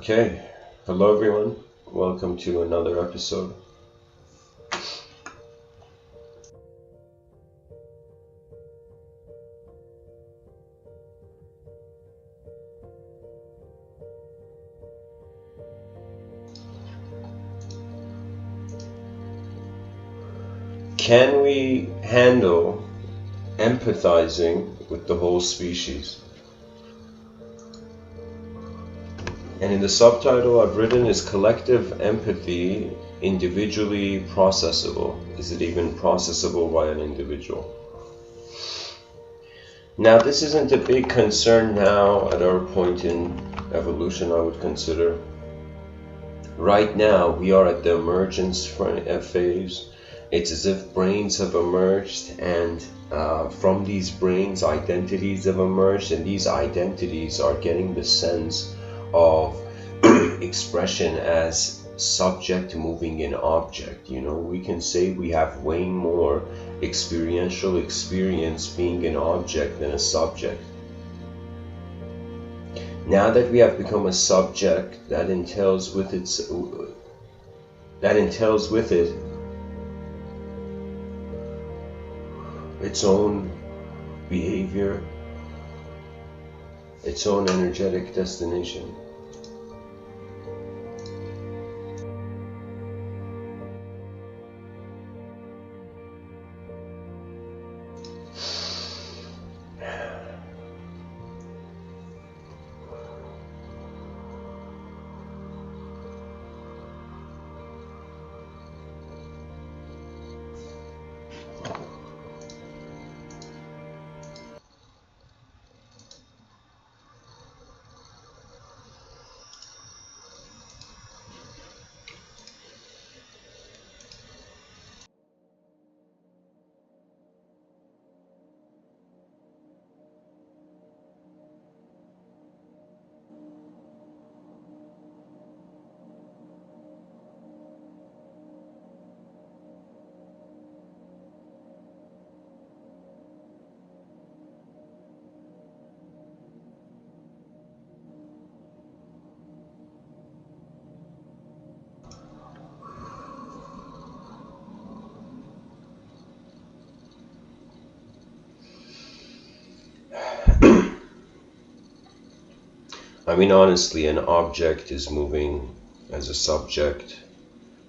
Okay, hello everyone, welcome to another episode. Can we handle empathizing with the whole species? And in the subtitle I've written is collective empathy individually processable. Is it even processable by an individual? Now this isn't a big concern now at our point in evolution, I would consider. Right now we are at the emergence phase. It's as if brains have emerged, and from these brains identities have emerged, and these identities are getting the sense of expression as subject moving in object. You know, we can say we have way more experiential experience being an object than a subject. Now that we have become a subject, that entails with it its own behavior, its own energetic destination. I mean, honestly, an object is moving as a subject.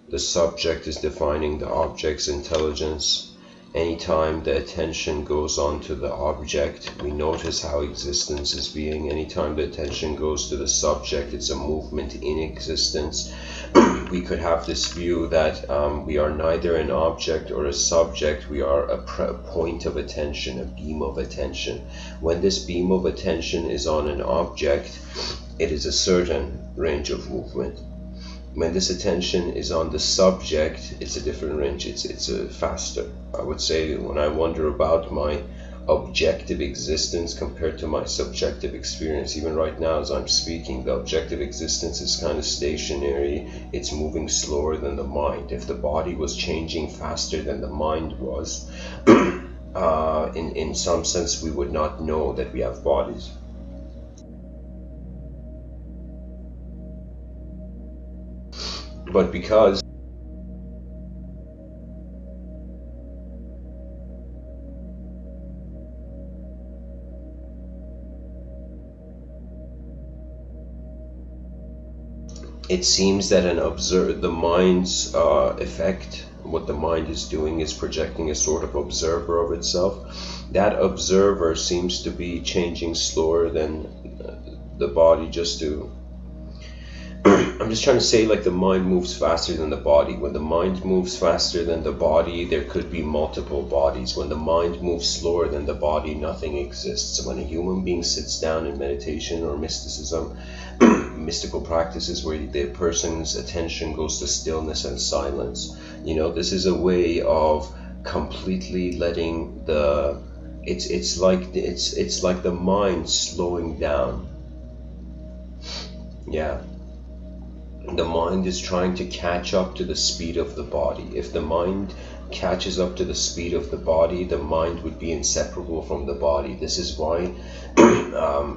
The subject is defining the object's intelligence. Anytime the attention goes on to the object, we notice how existence is being. Anytime the attention goes to the subject, it's a movement in existence. We could have this view that we are neither an object or a subject, we are a point of attention, a beam of attention. When this beam of attention is on an object, it is a certain range of movement. When this attention is on the subject, it's a different range, it's a faster. I would say when I wonder about my objective existence compared to my subjective experience, even right now as I'm speaking, the objective existence is kind of stationary. It's moving slower than the mind. If the body was changing faster than the mind was, in some sense we would not know that we have bodies. But because it seems that the mind's effect, what the mind is doing is projecting a sort of observer of itself. That observer seems to be changing slower than the body, just to I'm just trying to say, like, the mind moves faster than the body. When the mind moves faster than the body, there could be multiple bodies. When the mind moves slower than the body, nothing exists. When a human being sits down in meditation or mysticism, mystical practices where the person's attention goes to stillness and silence, you know, this is a way of completely letting it's like the mind slowing down. Yeah. The mind is trying to catch up to the speed of the body. If the mind catches up to the speed of the body, the mind would be inseparable from the body. This is why,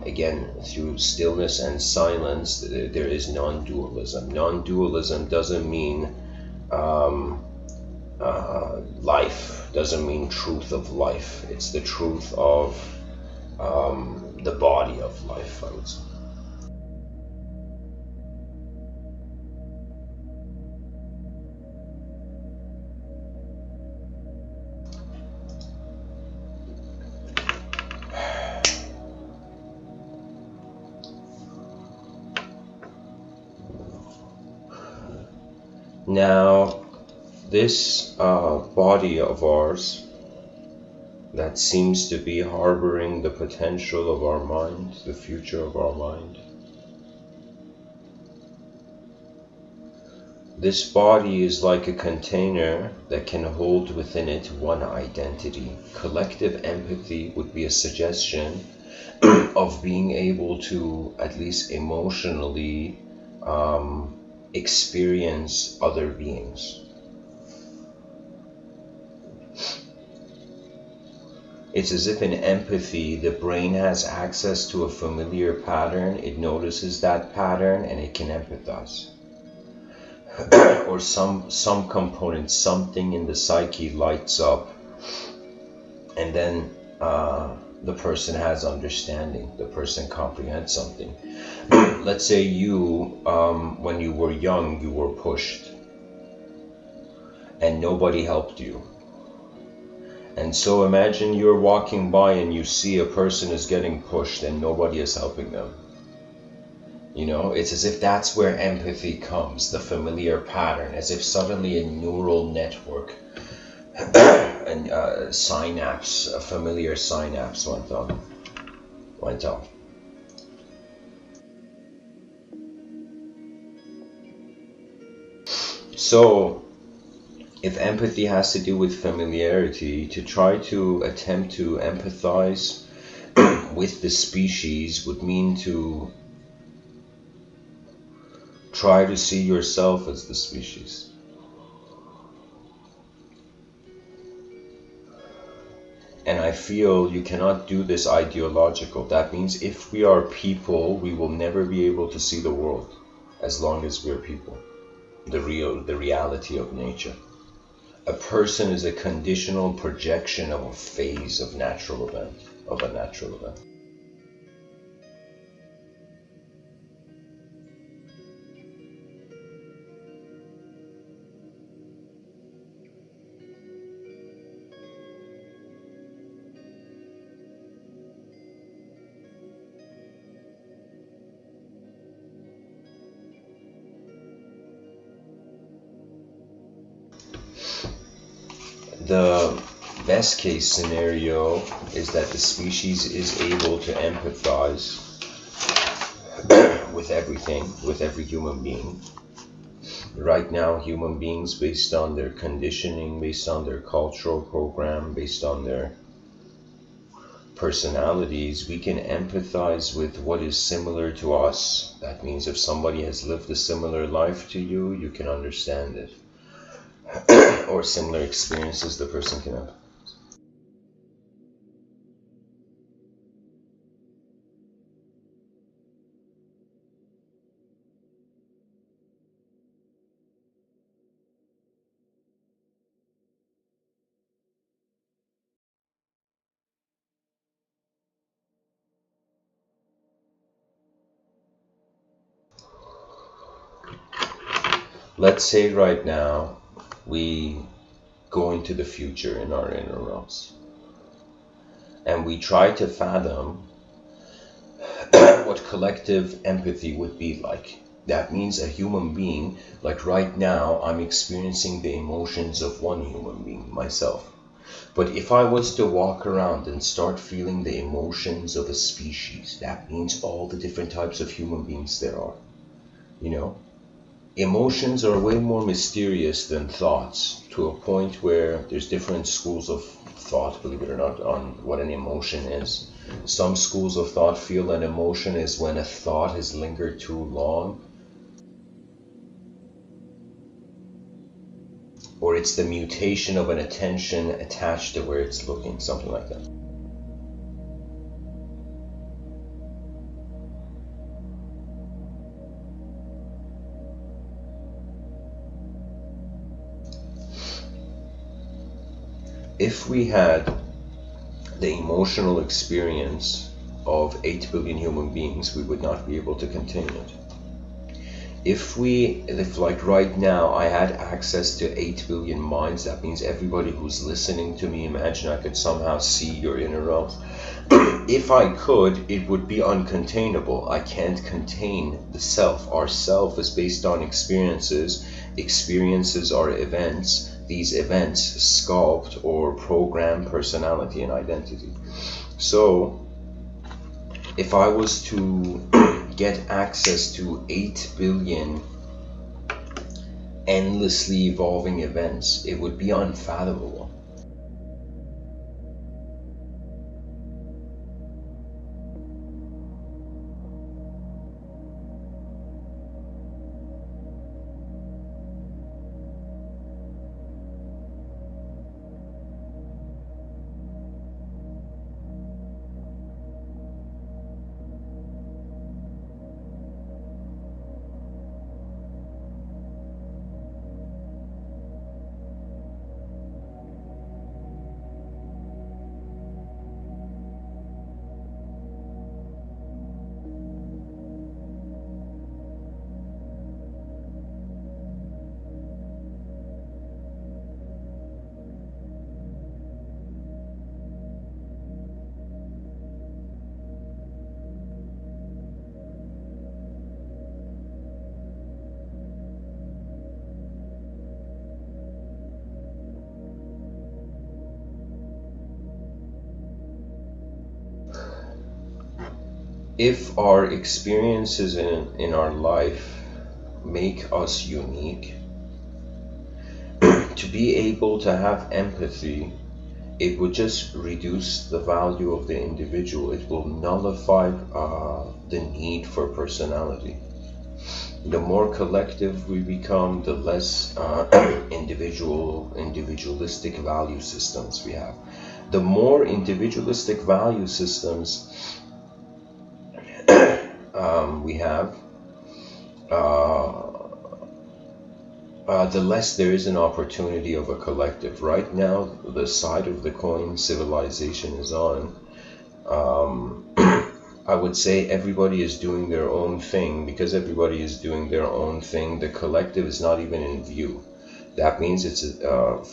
again, through stillness and silence, there is non-dualism. Non-dualism doesn't mean life, doesn't mean truth of life. It's the truth of the body of life, I would say. Now, this body of ours that seems to be harboring the potential of our mind, the future of our mind, this body is like a container that can hold within it one identity. Collective empathy would be a suggestion of being able to, at least emotionally, experience other beings. It's as if in empathy, the brain has access to a familiar pattern, it notices that pattern, and it can empathize. Or some component, something in the psyche lights up, and then the person has understanding, the person comprehends something. Let's say you, when you were young, you were pushed, and nobody helped you. And so imagine you're walking by and you see a person is getting pushed and nobody is helping them. You know, it's as if that's where empathy comes, the familiar pattern, as if suddenly a neural network and synapse, a familiar synapse went off. So, if empathy has to do with familiarity, to try to attempt to empathize with the species would mean to try to see yourself as the species. And I feel you cannot do this ideological. That means if we are people, we will never be able to see the world as long as we're people. The reality of nature. A person is a conditional projection of a phase of a natural event. The best case scenario is that the species is able to empathize with everything, with every human being. Right now, human beings, based on their conditioning, based on their cultural program, based on their personalities, we can empathize with what is similar to us. That means if somebody has lived a similar life to you, you can understand it. Or similar experiences, the person can have. Let's say right now we go into the future in our inner realms and we try to fathom what collective empathy would be like. That means a human being, like right now I'm experiencing the emotions of one human being, myself. But if I was to walk around and start feeling the emotions of a species, that means all the different types of human beings there are, you know? Emotions are way more mysterious than thoughts, to a point where there's different schools of thought, believe it or not, on what an emotion is. Some schools of thought feel an emotion is when a thought has lingered too long. or it's the mutation of an attention attached to where it's looking, something like that. If we had the emotional experience of 8 billion human beings, we would not be able to contain it. If like right now I had access to 8 billion minds, that means everybody who's listening to me, imagine I could somehow see your inner realm. If I could, it would be uncontainable. I can't contain the self. Our self is based on experiences. Experiences are events. These events sculpt or program personality and identity. So if I was to get access to 8 billion endlessly evolving events, it would be unfathomable. If our experiences in our life make us unique, to be able to have empathy, it would just reduce the value of the individual. It will nullify the need for personality. The more collective we become, the less individualistic value systems we have. The more individualistic value systems we have, the less there is an opportunity of a collective. Right now, the side of the coin civilization is on. I would say everybody is doing their own thing. Because everybody is doing their own thing, the collective is not even in view. That means it's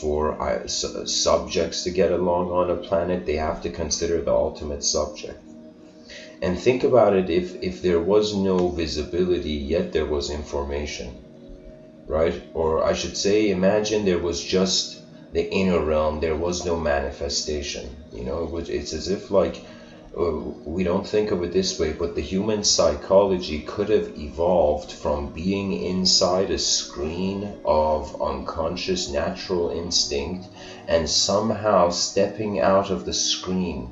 for subjects to get along on a planet, they have to consider the ultimate subject. And think about it, if there was no visibility, yet there was information, right? Or I should say, imagine there was just the inner realm, there was no manifestation. You know, it's as if like, we don't think of it this way, but the human psychology could have evolved from being inside a screen of unconscious natural instinct and somehow stepping out of the screen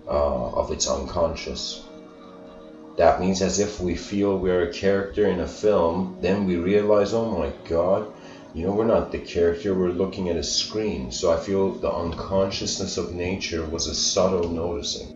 of its unconscious. That means as if we feel we're a character in a film, then we realize, oh my God, you know, we're not the character, we're looking at a screen. So I feel the unconsciousness of nature was a subtle noticing.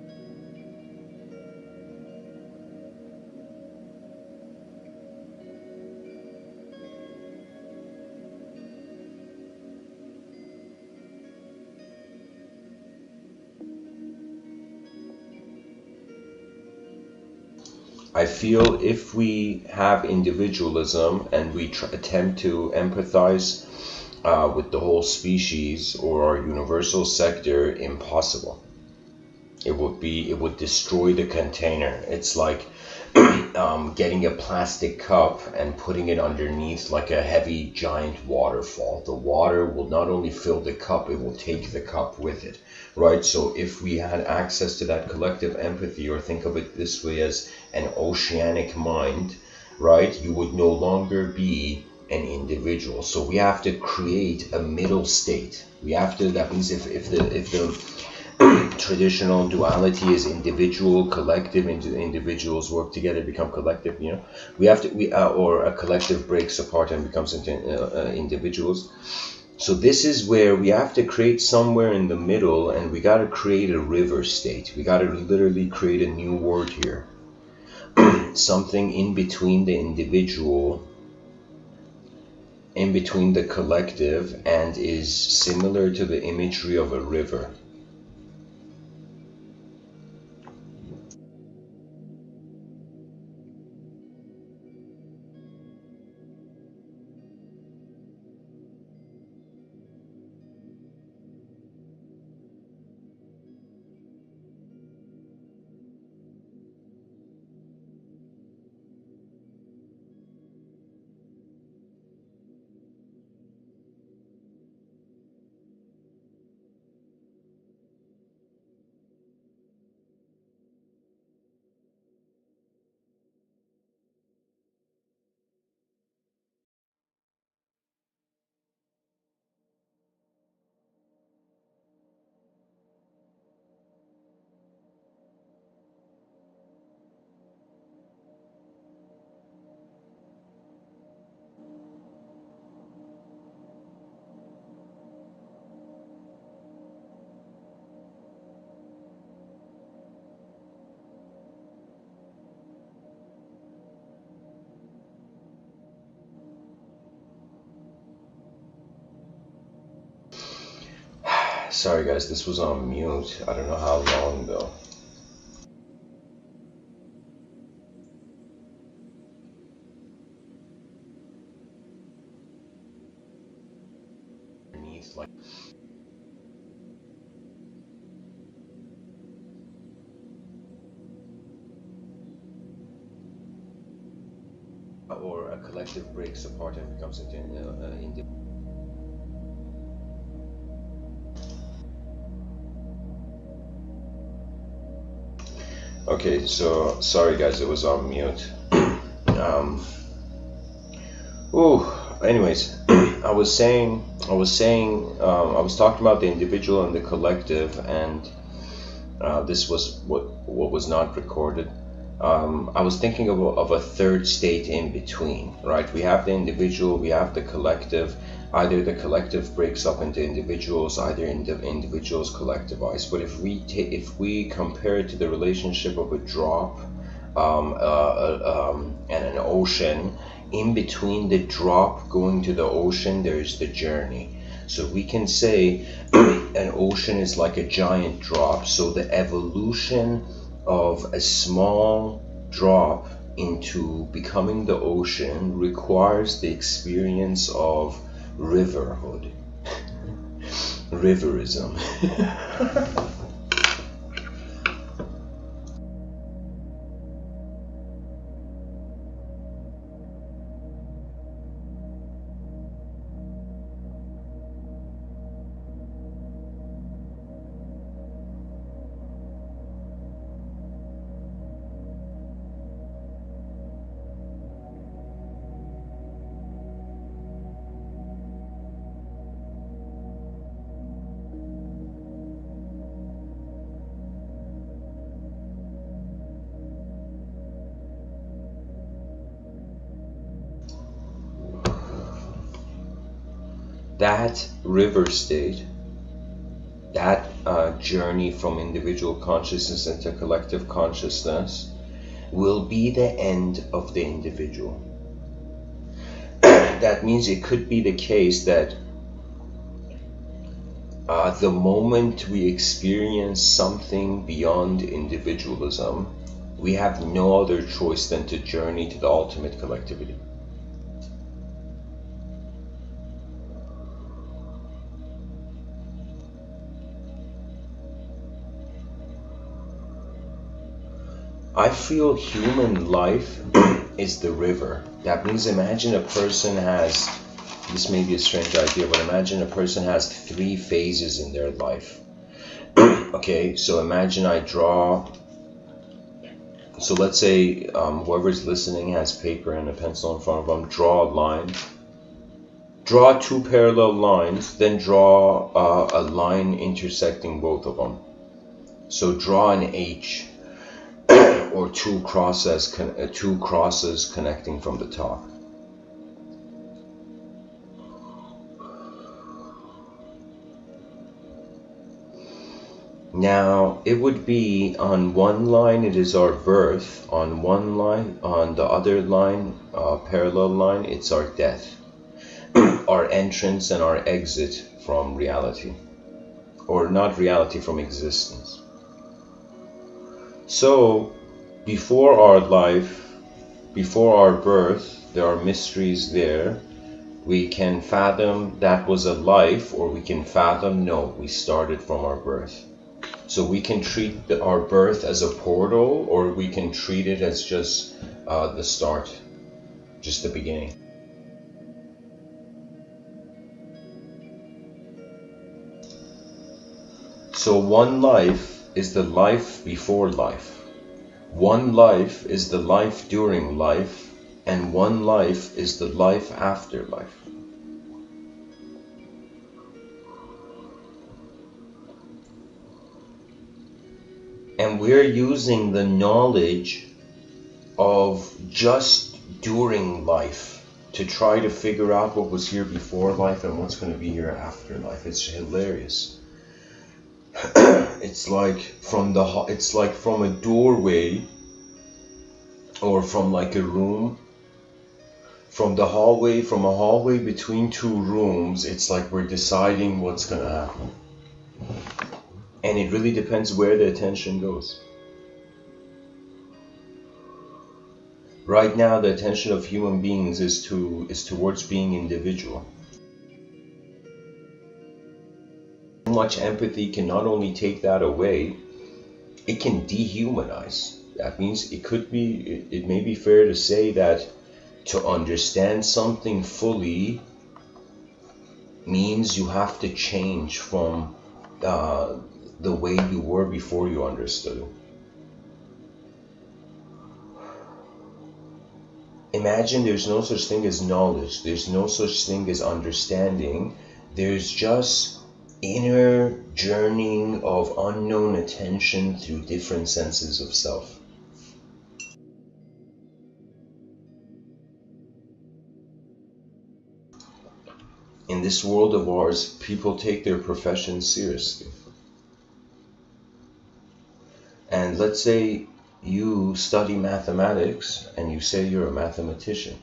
I feel if we have individualism and we attempt to empathize with the whole species or our universal sector, impossible. It would destroy the container. It's like getting a plastic cup and putting it underneath like a heavy giant waterfall. The water will not only fill the cup, it will take the cup with it, right? So if we had access to that collective empathy, or think of it this way as an oceanic mind, right? You would no longer be an individual. So we have to create a middle state. We have to, that means if the traditional duality is individual, collective, individuals work together, become collective, you know. We have to, or a collective breaks apart and becomes individuals. So this is where we have to create somewhere in the middle, and we got to create a river state. We got to literally create a new word here. Something in between the individual, in between the collective, and is similar to the imagery of a river. Sorry guys, this was on mute. I don't know how long though. Like, or a collective breaks apart and becomes individual. Okay, so sorry guys, it was on mute. Anyways, I was talking about the individual and the collective, and this was what was not recorded. I was thinking of a third state in between, right? We have the individual, we have the collective. Either the collective breaks up into individuals, either individuals collectivize. But if we compare it to the relationship of a drop and an ocean, in between the drop going to the ocean, there's the journey. So we can say an ocean is like a giant drop. So the evolution of a small drop into becoming the ocean requires the experience of riverhood, riverism. That river state, that journey from individual consciousness into collective consciousness, will be the end of the individual. That means it could be the case that the moment we experience something beyond individualism, we have no other choice than to journey to the ultimate collectivity. I feel human life is the river. That means imagine a person has, this may be a strange idea, but imagine a person has 3 phases in their life. Okay, so imagine I draw, so let's say whoever's listening has paper and a pencil in front of them, draw a line. Draw 2 parallel lines, then draw a line intersecting both of them. So draw an H or two crosses connecting from the top. Now it would be on one line it is our birth, on one line, on the other line, parallel line, it's our death, our entrance and our exit from reality, or not reality, from existence. So before our life, before our birth, there are mysteries there. We can fathom that was a life, or we can fathom no, we started from our birth. So we can treat our birth as a portal, or we can treat it as just the start, just the beginning. So one life is the life before life. One life is the life during life, and one life is the life after life. And we're using the knowledge of just during life to try to figure out what was here before life and what's going to be here after life. It's hilarious. It's like from a doorway, or from like a room, from a hallway between two rooms. It's like we're deciding what's going to happen. And it really depends where the attention goes. Right now, the attention of human beings is towards being individual. Too much empathy can not only take that away, it can dehumanize. That means it may be fair to say that to understand something fully means you have to change from the way you were before you understood it. Imagine there's no such thing as knowledge, there's no such thing as understanding, there's just inner journeying of unknown attention through different senses of self. In this world of ours, people take their profession seriously. And let's say you study mathematics and you say you're a mathematician.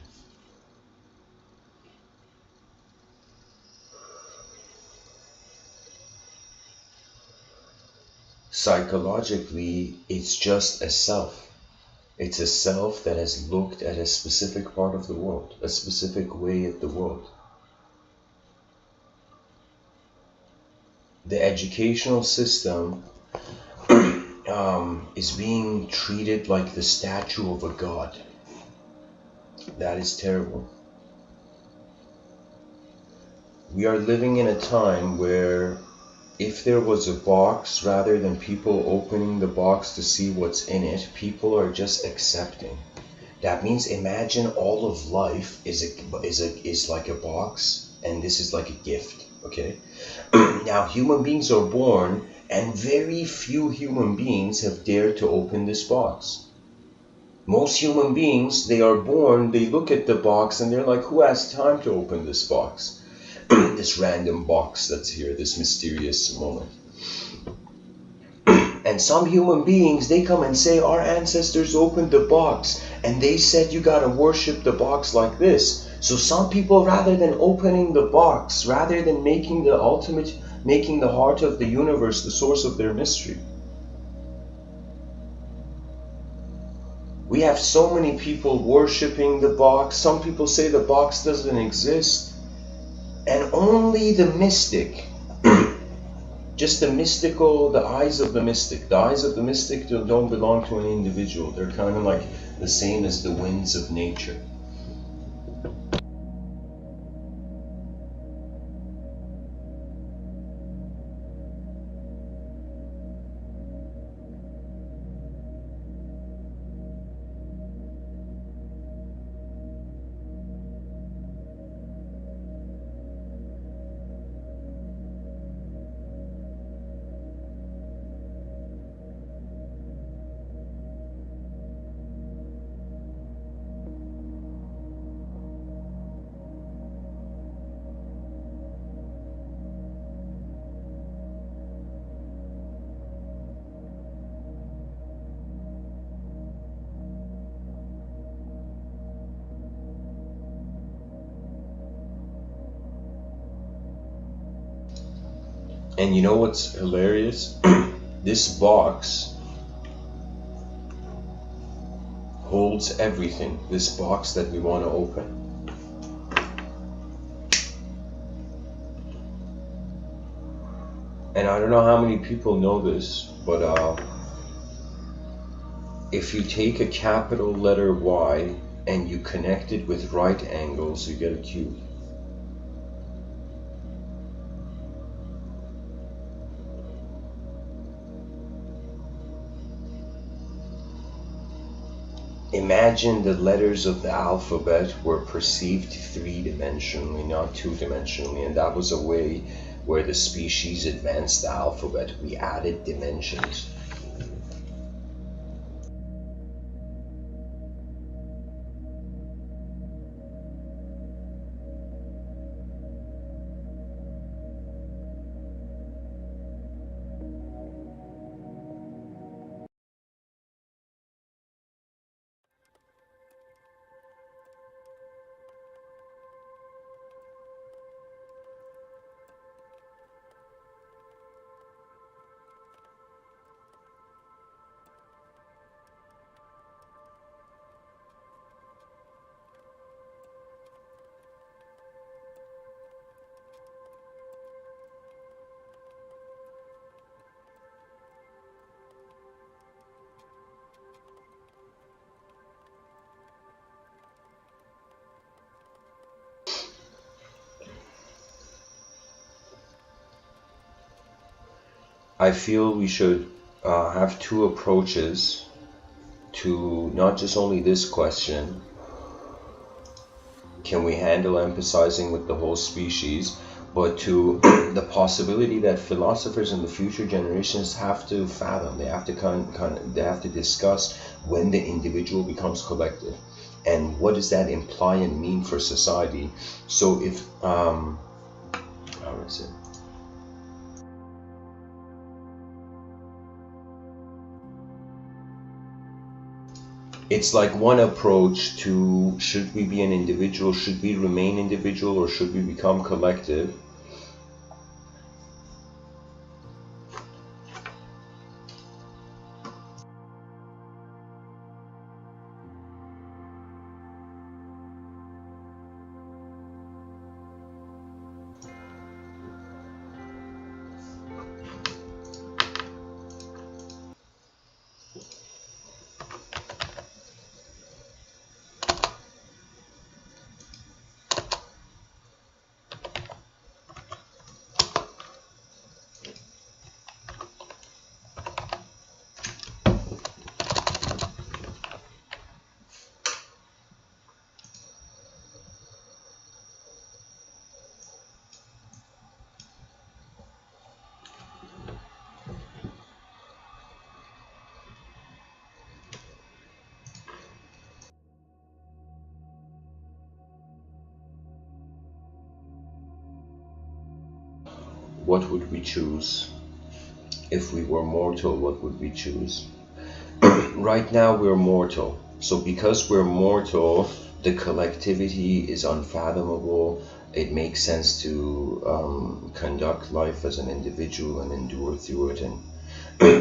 Psychologically, it's just a self. It's a self that has looked at a specific part of the world, a specific way at the world. The educational system is being treated like the statue of a god. That is terrible. We are living in a time where if there was a box, rather than people opening the box to see what's in it, people are just accepting. That means imagine all of life is like a box, and this is like a gift, okay? Now human beings are born, and very few human beings have dared to open this box. Most human beings, they are born, they look at the box and they're like, who has time to open this box? This random box that's here, this mysterious moment. And some human beings, they come and say, our ancestors opened the box and they said you gotta worship the box like this. So some people, rather than opening the box, rather than making the heart of the universe the source of their mystery. We have so many people worshipping the box. Some people say the box doesn't exist. And only the mystic, just the mystical, the eyes of the mystic. The eyes of the mystic don't belong to an individual. They're kind of like the same as the winds of nature. And you know what's hilarious? This box holds everything. This box that we want to open. And I don't know how many people know this, but if you take a capital letter Y and you connect it with right angles, you get a cube. Imagine the letters of the alphabet were perceived three-dimensionally, not two-dimensionally, and that was a way where the species advanced the alphabet. We added dimensions. I feel we should have two approaches to not just only this question, can we handle empathizing with the whole species, but to the possibility that philosophers in the future generations have to fathom, they have to they have to discuss when the individual becomes collective, and what does that imply and mean for society. So if how is it? It's like one approach to, should we be an individual, should we remain individual, or should we become collective? What would we choose? If we were mortal, what would we choose? Right now we're mortal. So because we're mortal, the collectivity is unfathomable. It makes sense to conduct life as an individual and endure through it and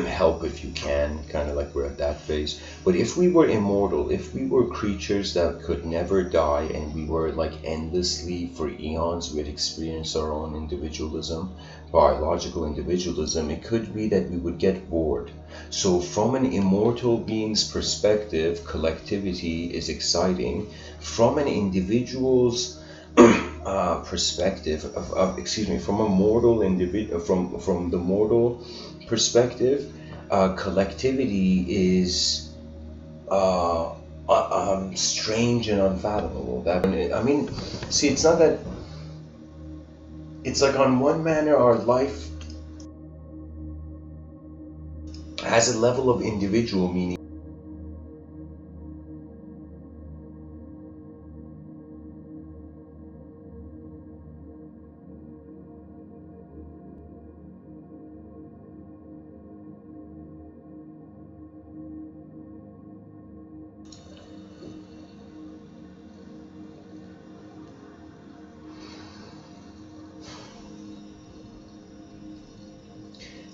help if you can, kind of like we're at that phase. But if we were immortal, if we were creatures that could never die, and we were like endlessly for eons, we had experienced our own individualism, biological individualism, it could be that we would get bored. So from an immortal being's perspective, collectivity is exciting. From an individual's perspective from a mortal individual, from the mortal perspective, collectivity is strange and unfathomable. That, I mean, see, it's not that. It's like on one manner, our life has a level of individual meaning.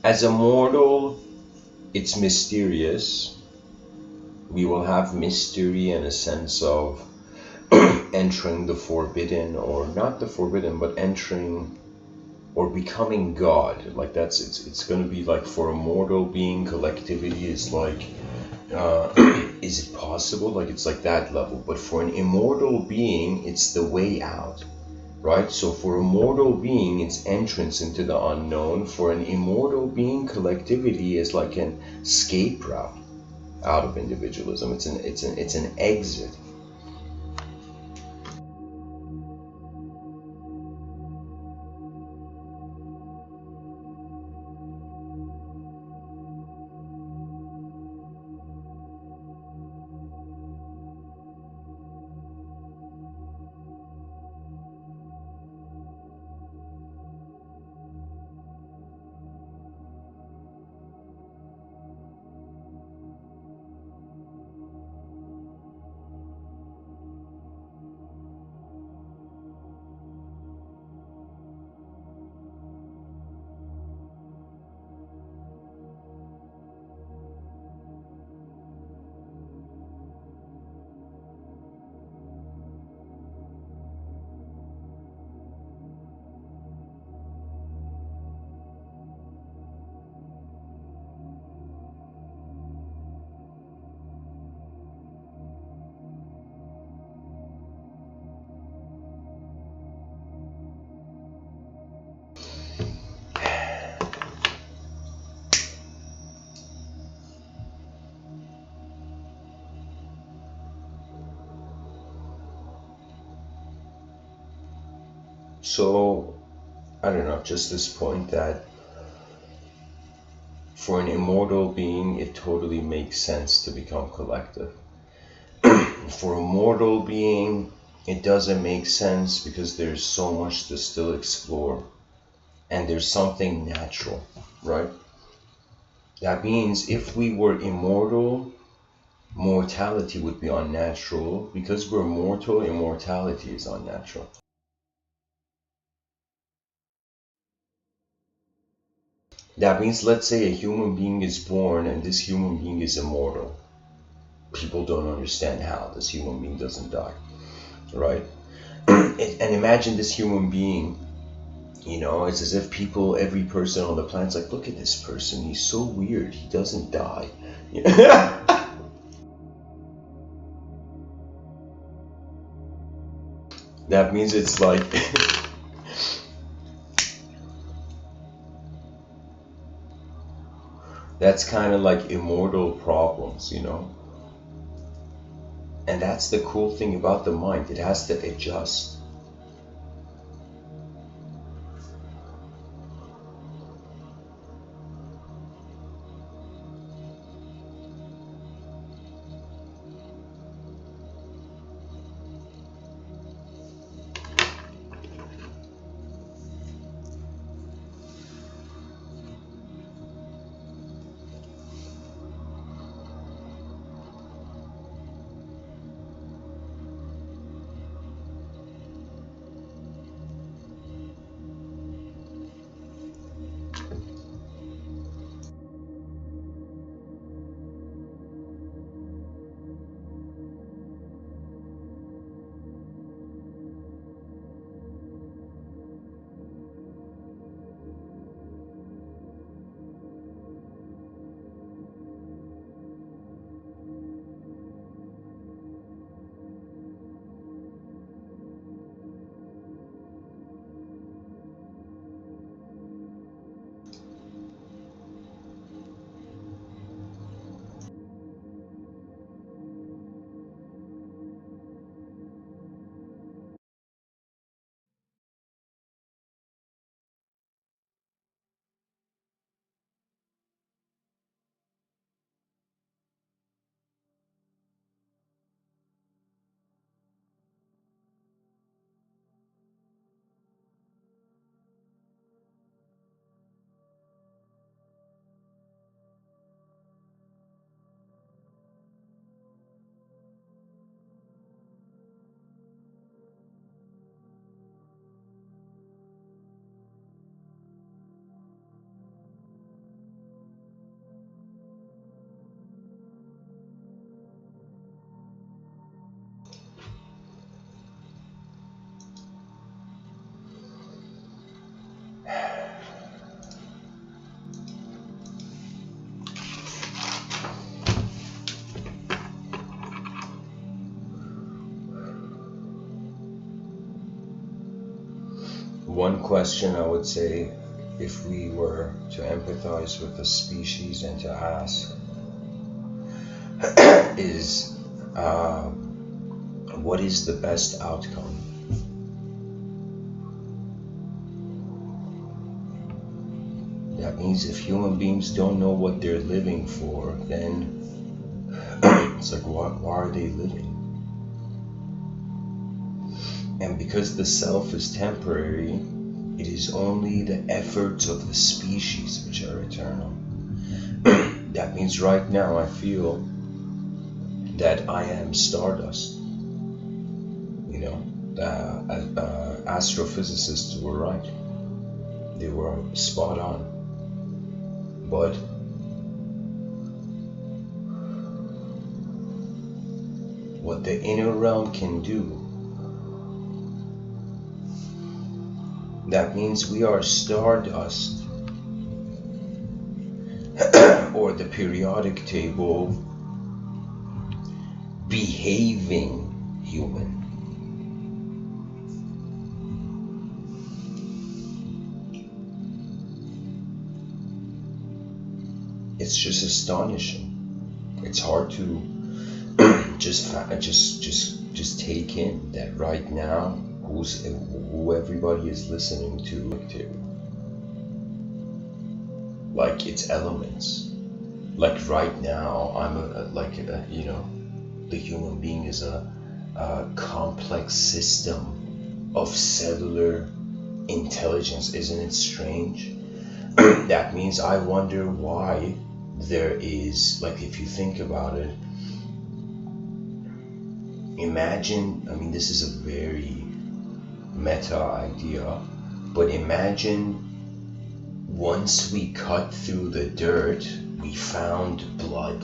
As a mortal, it's mysterious. We will have mystery and a sense of entering the forbidden, or not the forbidden, but entering or becoming God. Like it's going to be like, for a mortal being, collectivity is like, is it possible? Like it's like that level. But for an immortal being, it's the way out, right? So for a mortal being, it's entrance into the unknown. For an immortal being, collectivity is like an escape route out of individualism. It's an exit. So, I don't know, just this point that for an immortal being, it totally makes sense to become collective. For a mortal being, it doesn't make sense because there's so much to still explore. And there's something natural, right? That means if we were immortal, mortality would be unnatural. Because we're mortal, immortality is unnatural. That means, let's say a human being is born and this human being is immortal. People don't understand how this human being doesn't die, right? And imagine this human being, it's as if every person on the planet's like, look at this person, he's so weird, he doesn't die. That means it's like, that's kind of like immortal problems, And that's the cool thing about the mind, it has to adjust. one question I would say, if we were to empathize with the species and to ask, is what is the best outcome? That means if human beings don't know what they're living for, then it's like, why are they living? And because the self is temporary, it is only the efforts of the species which are eternal. That means right now I feel that I am stardust. You know, the astrophysicists were right. They were spot on. But what the inner realm can do, that means we are stardust, or the periodic table behaving human. It's just astonishing. It's hard to just take in that right now who everybody is listening to, like it's elements. Like right now, I'm the human being is a complex system of cellular intelligence. Isn't it strange? That means I wonder why there is, like, if you think about it, imagine, I mean, this is a very meta idea, but imagine once we cut through the dirt, we found blood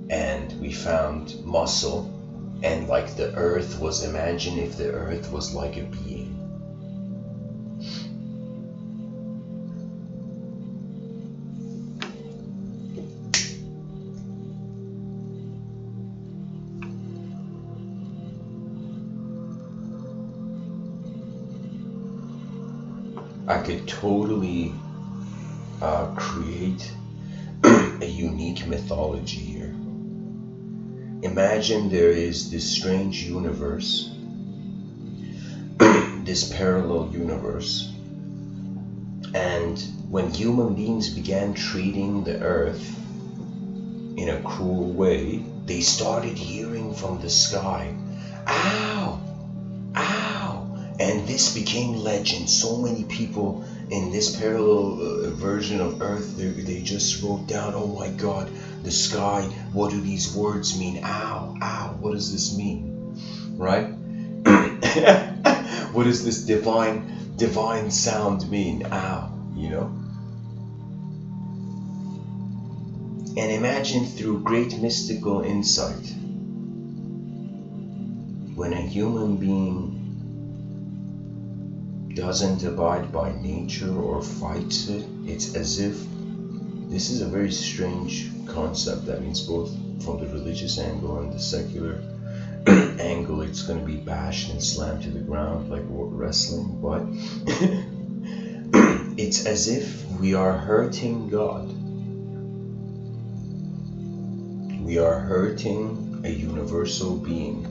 and we found muscle, and like the earth was, imagine if the earth was like a being. I could totally create a unique mythology here. Imagine there is this strange universe, this parallel universe, and when human beings began treating the earth in a cruel way, they started hearing from the sky, "Ow! Ow!" And this became legend. So many people in this parallel version of Earth, they just wrote down, "Oh my God, the sky, what do these words mean? Ow, ow, what does this mean?" Right? What does this divine sound mean? Ow, you know? And imagine through great mystical insight, when a human being doesn't abide by nature or fights it, it's as if, this is a very strange concept. That means both from the religious angle and the secular angle, it's going to be bashed and slammed to the ground like wrestling, but it's as if we are hurting God. We are hurting a universal being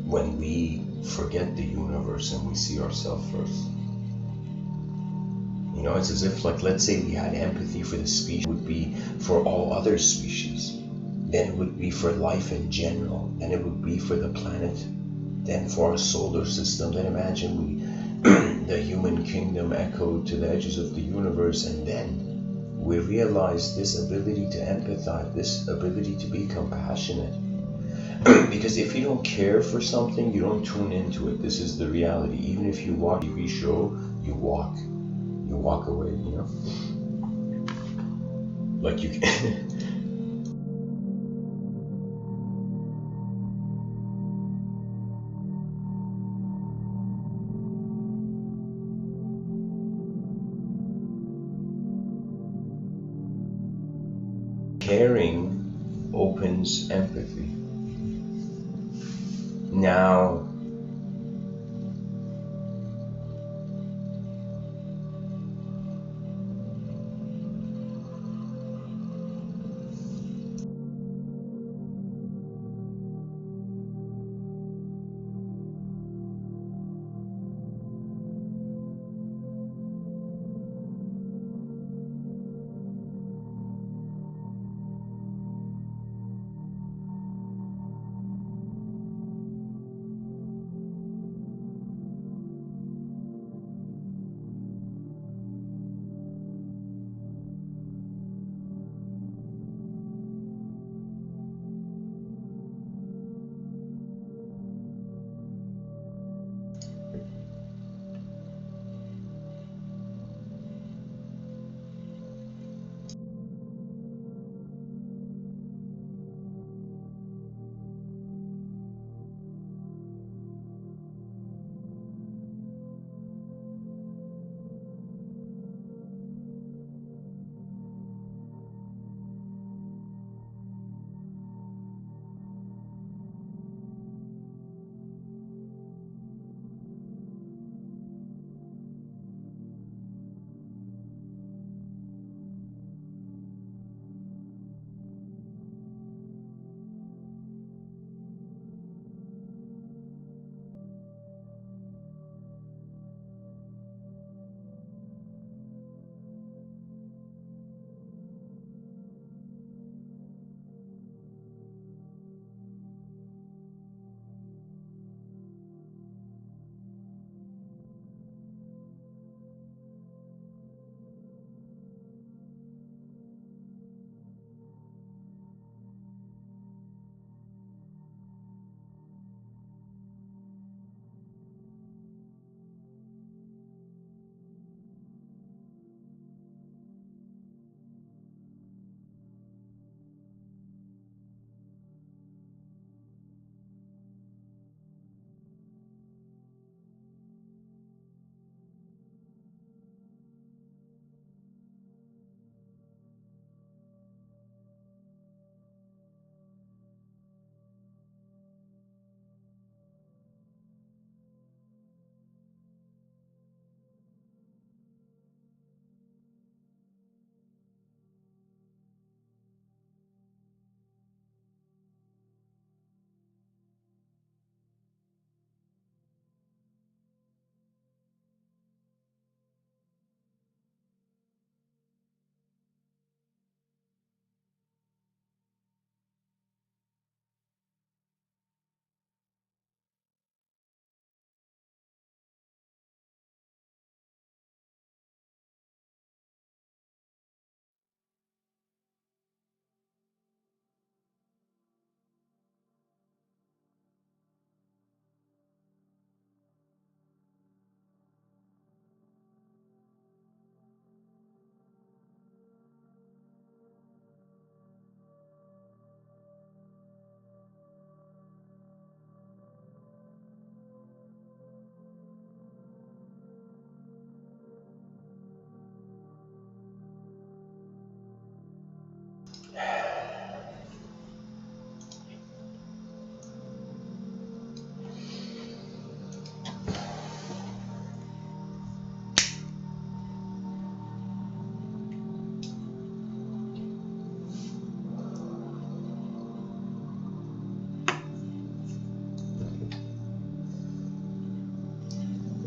when we forget the universe and we see ourselves first. You know, it's as if, like, let's say we had empathy for the species, it would be for all other species, then it would be for life in general, then it would be for the planet, then for our solar system. Then imagine the human kingdom echoed to the edges of the universe, and then we realize this ability to empathize, this ability to be compassionate. Because if you don't care for something, you don't tune into it. This is the reality. Even if you watch a TV show, you walk away, you know? Like you caring opens empathy. Now,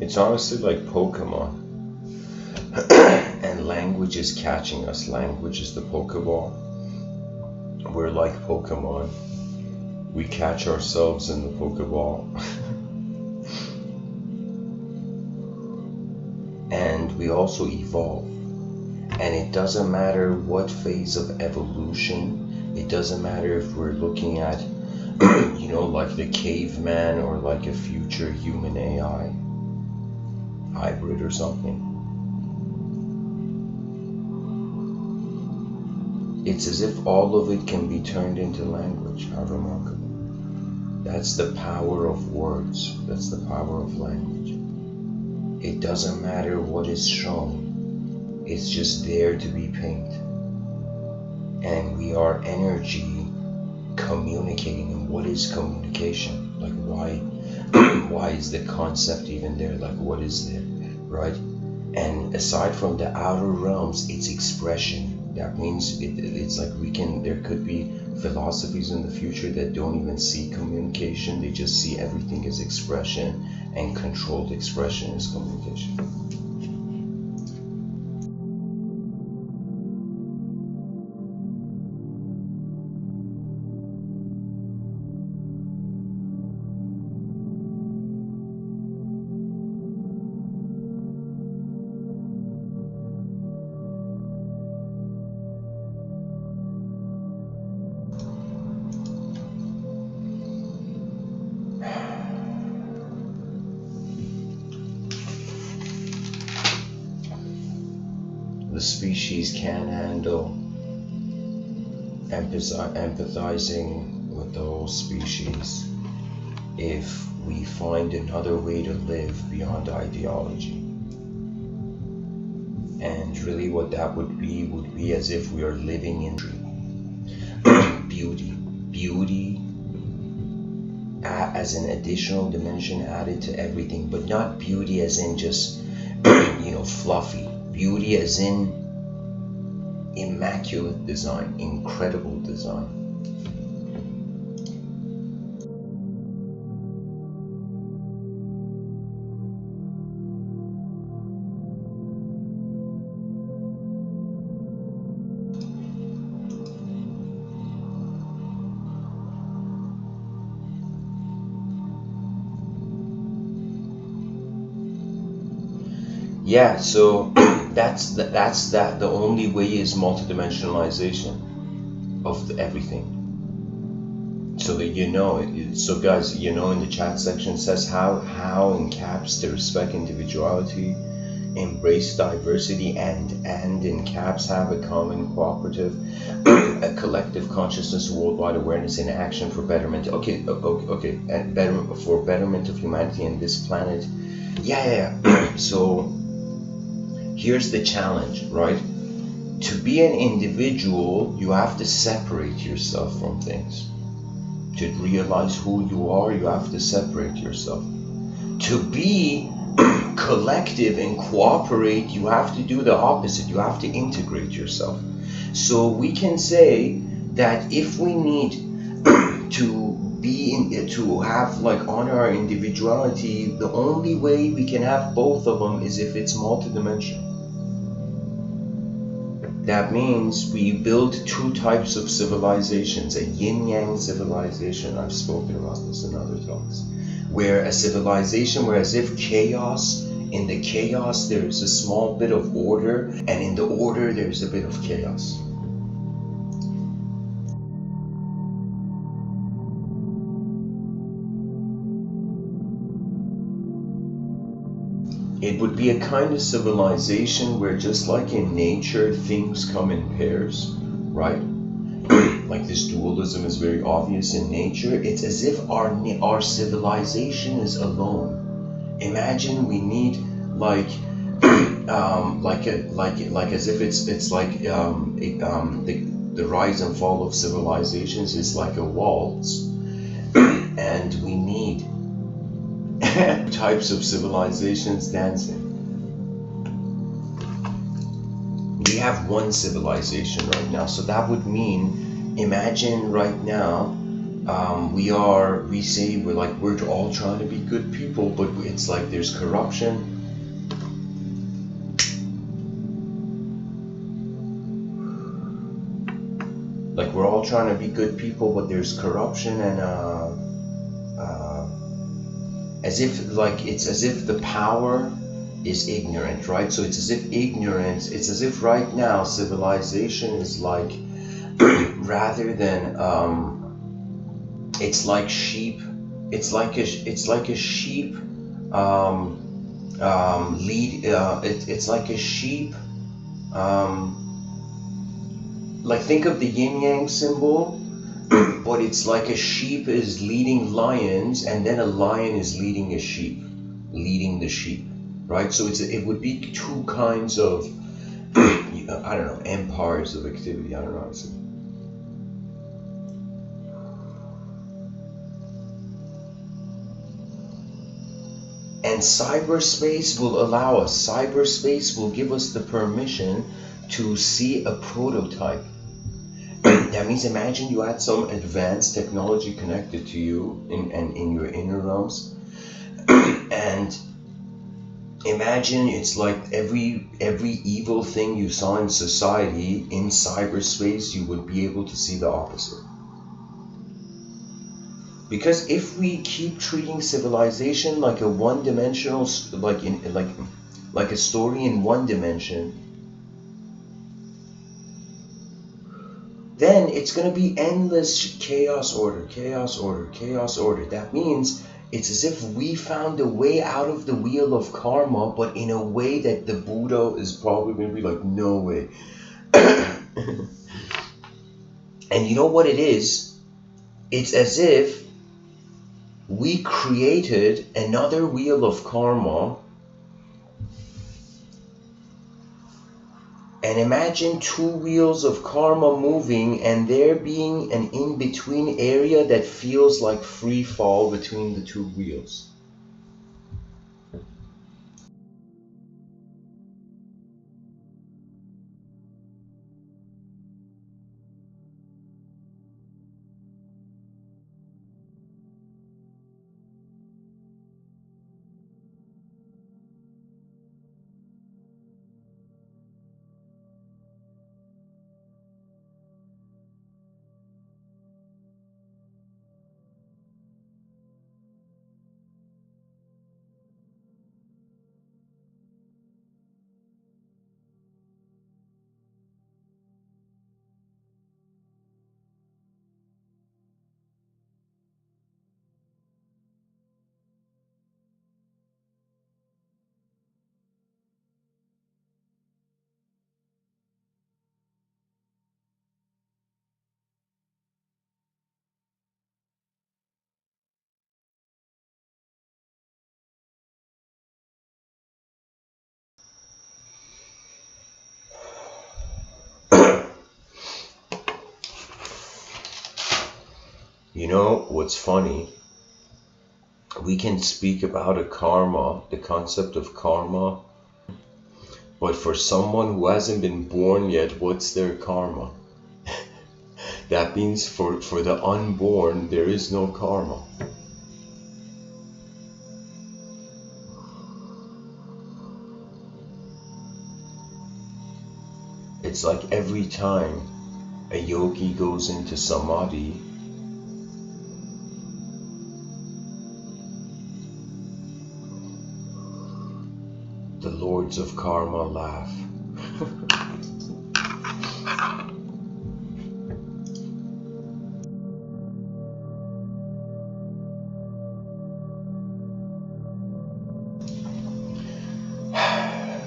It's honestly like Pokemon. And language is catching us. Language is the Pokeball. We're like Pokemon. We catch ourselves in the Pokeball. And we also evolve. And it doesn't matter what phase of evolution. It doesn't matter if we're looking at, you know, like the caveman or like a future human AI hybrid or something. It's as if all of it can be turned into language. How remarkable. That's the power of words. That's the power of language. It doesn't matter what is shown. It's just there to be painted. And we are energy communicating. And what is communication? Like why is the concept even there? Like what is there, right? And aside from the outer realms, it's expression. That means it's like there could be philosophies in the future that don't even see communication. They just see everything as expression, and controlled expression is communication. The species can handle empathizing with the whole species if we find another way to live beyond ideology. And really what that would be as if we are living in beauty as an additional dimension added to everything, but not beauty as in just you know, fluffy. Beauty as in immaculate design, incredible design. Yeah, so that's the only way is multidimensionalization of everything. So that you know it. So guys, you know, in the chat section says how in caps to respect individuality, embrace diversity, and in caps have a common cooperative, a collective consciousness, worldwide awareness in action for betterment. Okay, and for betterment of humanity and this planet. Yeah. So here's the challenge, right? To be an individual, you have to separate yourself from things. To realize who you are, you have to separate yourself. To be collective and cooperate, you have to do the opposite. You have to integrate yourself. So we can say that if we need to have like honor our individuality, the only way we can have both of them is if it's multidimensional. That means we build two types of civilizations, a yin-yang civilization. I've spoken about this in other talks, where a civilization where as if chaos, in the chaos there's a small bit of order, and in the order there's a bit of chaos. It would be a kind of civilization where, just like in nature, things come in pairs, right? Like this dualism is very obvious in nature. It's as if our civilization is alone. Imagine we need like as if it's like the rise and fall of civilizations is like a waltz, and we need types of civilizations dancing. We have one civilization right now, so that would mean, imagine right now we say we're all trying to be good people, but it's like there's corruption. Like we're all trying to be good people, but there's corruption, and as if it's as if the power is ignorant, right? So it's as if ignorance, it's as if right now civilization is like rather than it's like sheep, it's like a sheep it's like a sheep like think of the yin yang symbol, but it's like a sheep is leading lions, and then a lion is leading a sheep, leading the sheep, right? So it would be two kinds of I don't know, empires of activity. I don't know how to say. And cyberspace will allow us, cyberspace will give us the permission to see a prototype. That means imagine you had some advanced technology connected to you in your inner realms, and imagine it's like every evil thing you saw in society in cyberspace, you would be able to see the opposite. Because if we keep treating civilization like a one-dimensional, like a story in one dimension, then it's going to be endless chaos order, chaos order, chaos order. That means it's as if we found a way out of the wheel of karma, but in a way that the Buddha is probably going to be like, no way. And you know what it is? It's as if we created another wheel of karma. And imagine two wheels of karma moving, and there being an in-between area that feels like free fall between the two wheels. You know what's funny? We can speak about a karma, the concept of karma, but for someone who hasn't been born yet, what's their karma? That means for the unborn, there is no karma. It's like every time a yogi goes into samadhi, the lords of karma laugh.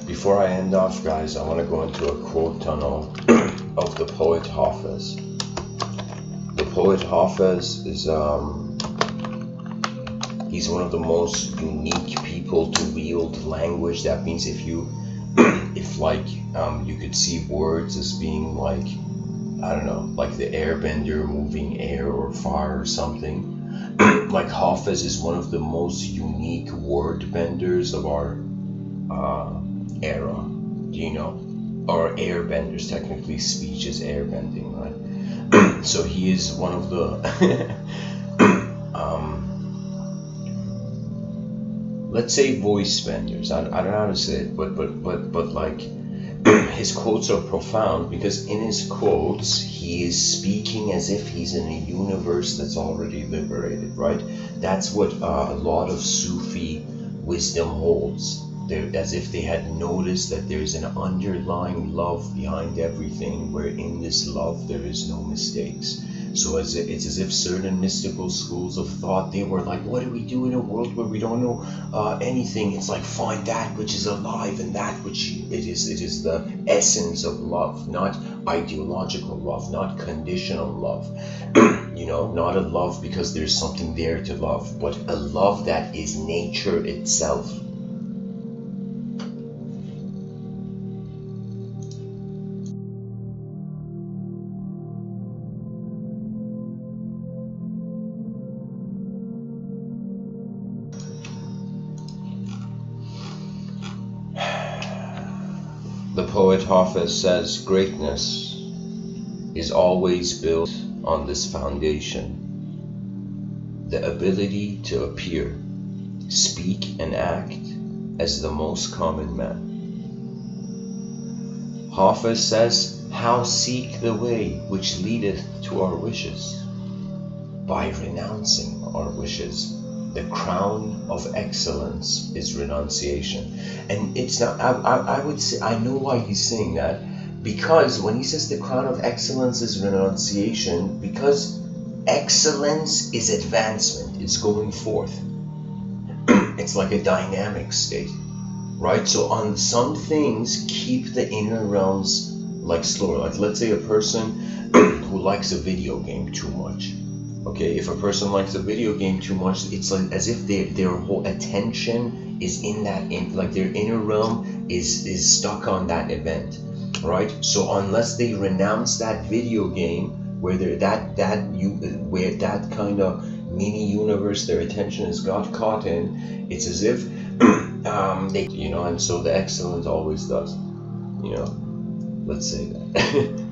Before I end off, guys, I want to go into a quote tunnel of the poet Hafez. The poet Hafez is he's one of the most unique people to wield language. That means if you could see words as being like, I don't know, like the airbender moving air or fire or something. Like Hafez is one of the most unique word benders of our era, you know, or airbenders. Technically speech is airbending, right? So he is one of the let's say voice spenders. I don't know how to say it, but like his quotes are profound, because in his quotes he is speaking as if he's in a universe that's already liberated, right? That's what a lot of Sufi wisdom holds. They're as if they had noticed that there's an underlying love behind everything, where in this love there is no mistakes. So it's as if certain mystical schools of thought, they were like, what do we do in a world where we don't know anything? It's like, find that which is alive, and that which it is the essence of love, not ideological love, not conditional love. You know, not a love because there's something there to love, but a love that is nature itself. The poet Hafez says, greatness is always built on this foundation: the ability to appear, speak, and act as the most common man. Hafez says, how seek the way which leadeth to our wishes? By renouncing our wishes. The crown of excellence is renunciation. And it's not, I would say, I know why he's saying that, because when he says the crown of excellence is renunciation, because excellence is advancement, it's going forth. It's like a dynamic state, right? So on some things, keep the inner realms like slower. Like, let's say a person who likes a video game too much. Okay, if a person likes a video game too much, it's like as if their whole attention is in that, like their inner realm is stuck on that event, right? So unless they renounce that video game, where that kind of mini universe their attention has got caught in, it's as if they, you know, and so the excellence always does, you know, let's say that.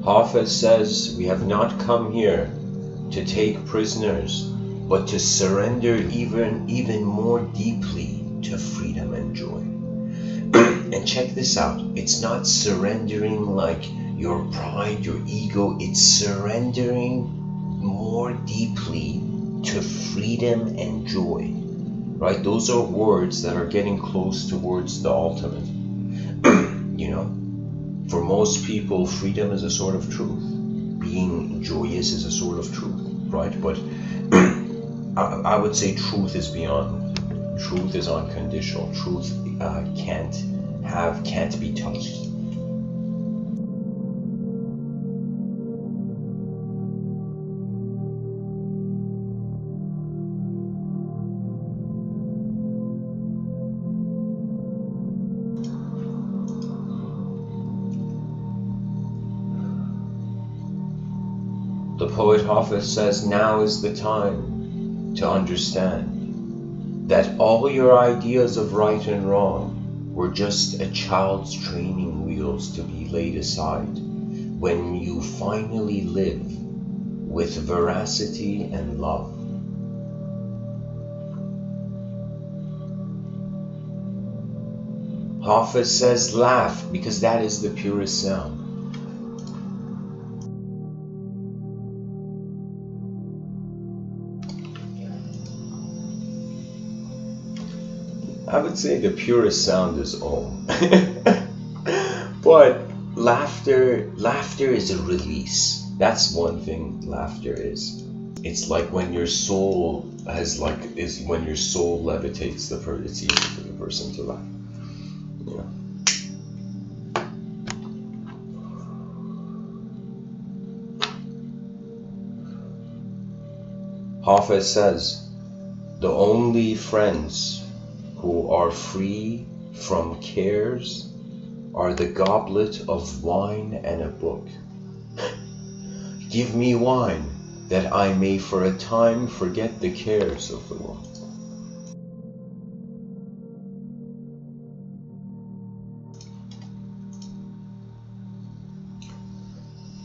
Hafez says, we have not come here to take prisoners, but to surrender even more deeply to freedom and joy. And check this out, it's not surrendering like your pride, your ego, it's surrendering more deeply to freedom and joy, right? Those are words that are getting close towards the ultimate. You know, for most people, freedom is a sort of truth. Being joyous is a sort of truth, right? But I would say truth is beyond. Truth is unconditional. Truth can't be touched. The poet Hafez says, now is the time to understand that all your ideas of right and wrong were just a child's training wheels to be laid aside when you finally live with veracity and love. Hafez says, laugh, because that is the purest sound. I would say the purest sound is Om. But laughter is a release. That's one thing laughter is. It's like when your soul when your soul levitates it's easy for the person to laugh. You know? Hafez says, the only friends who are free from cares are the goblet of wine and a book. Give me wine, that I may for a time forget the cares of the world.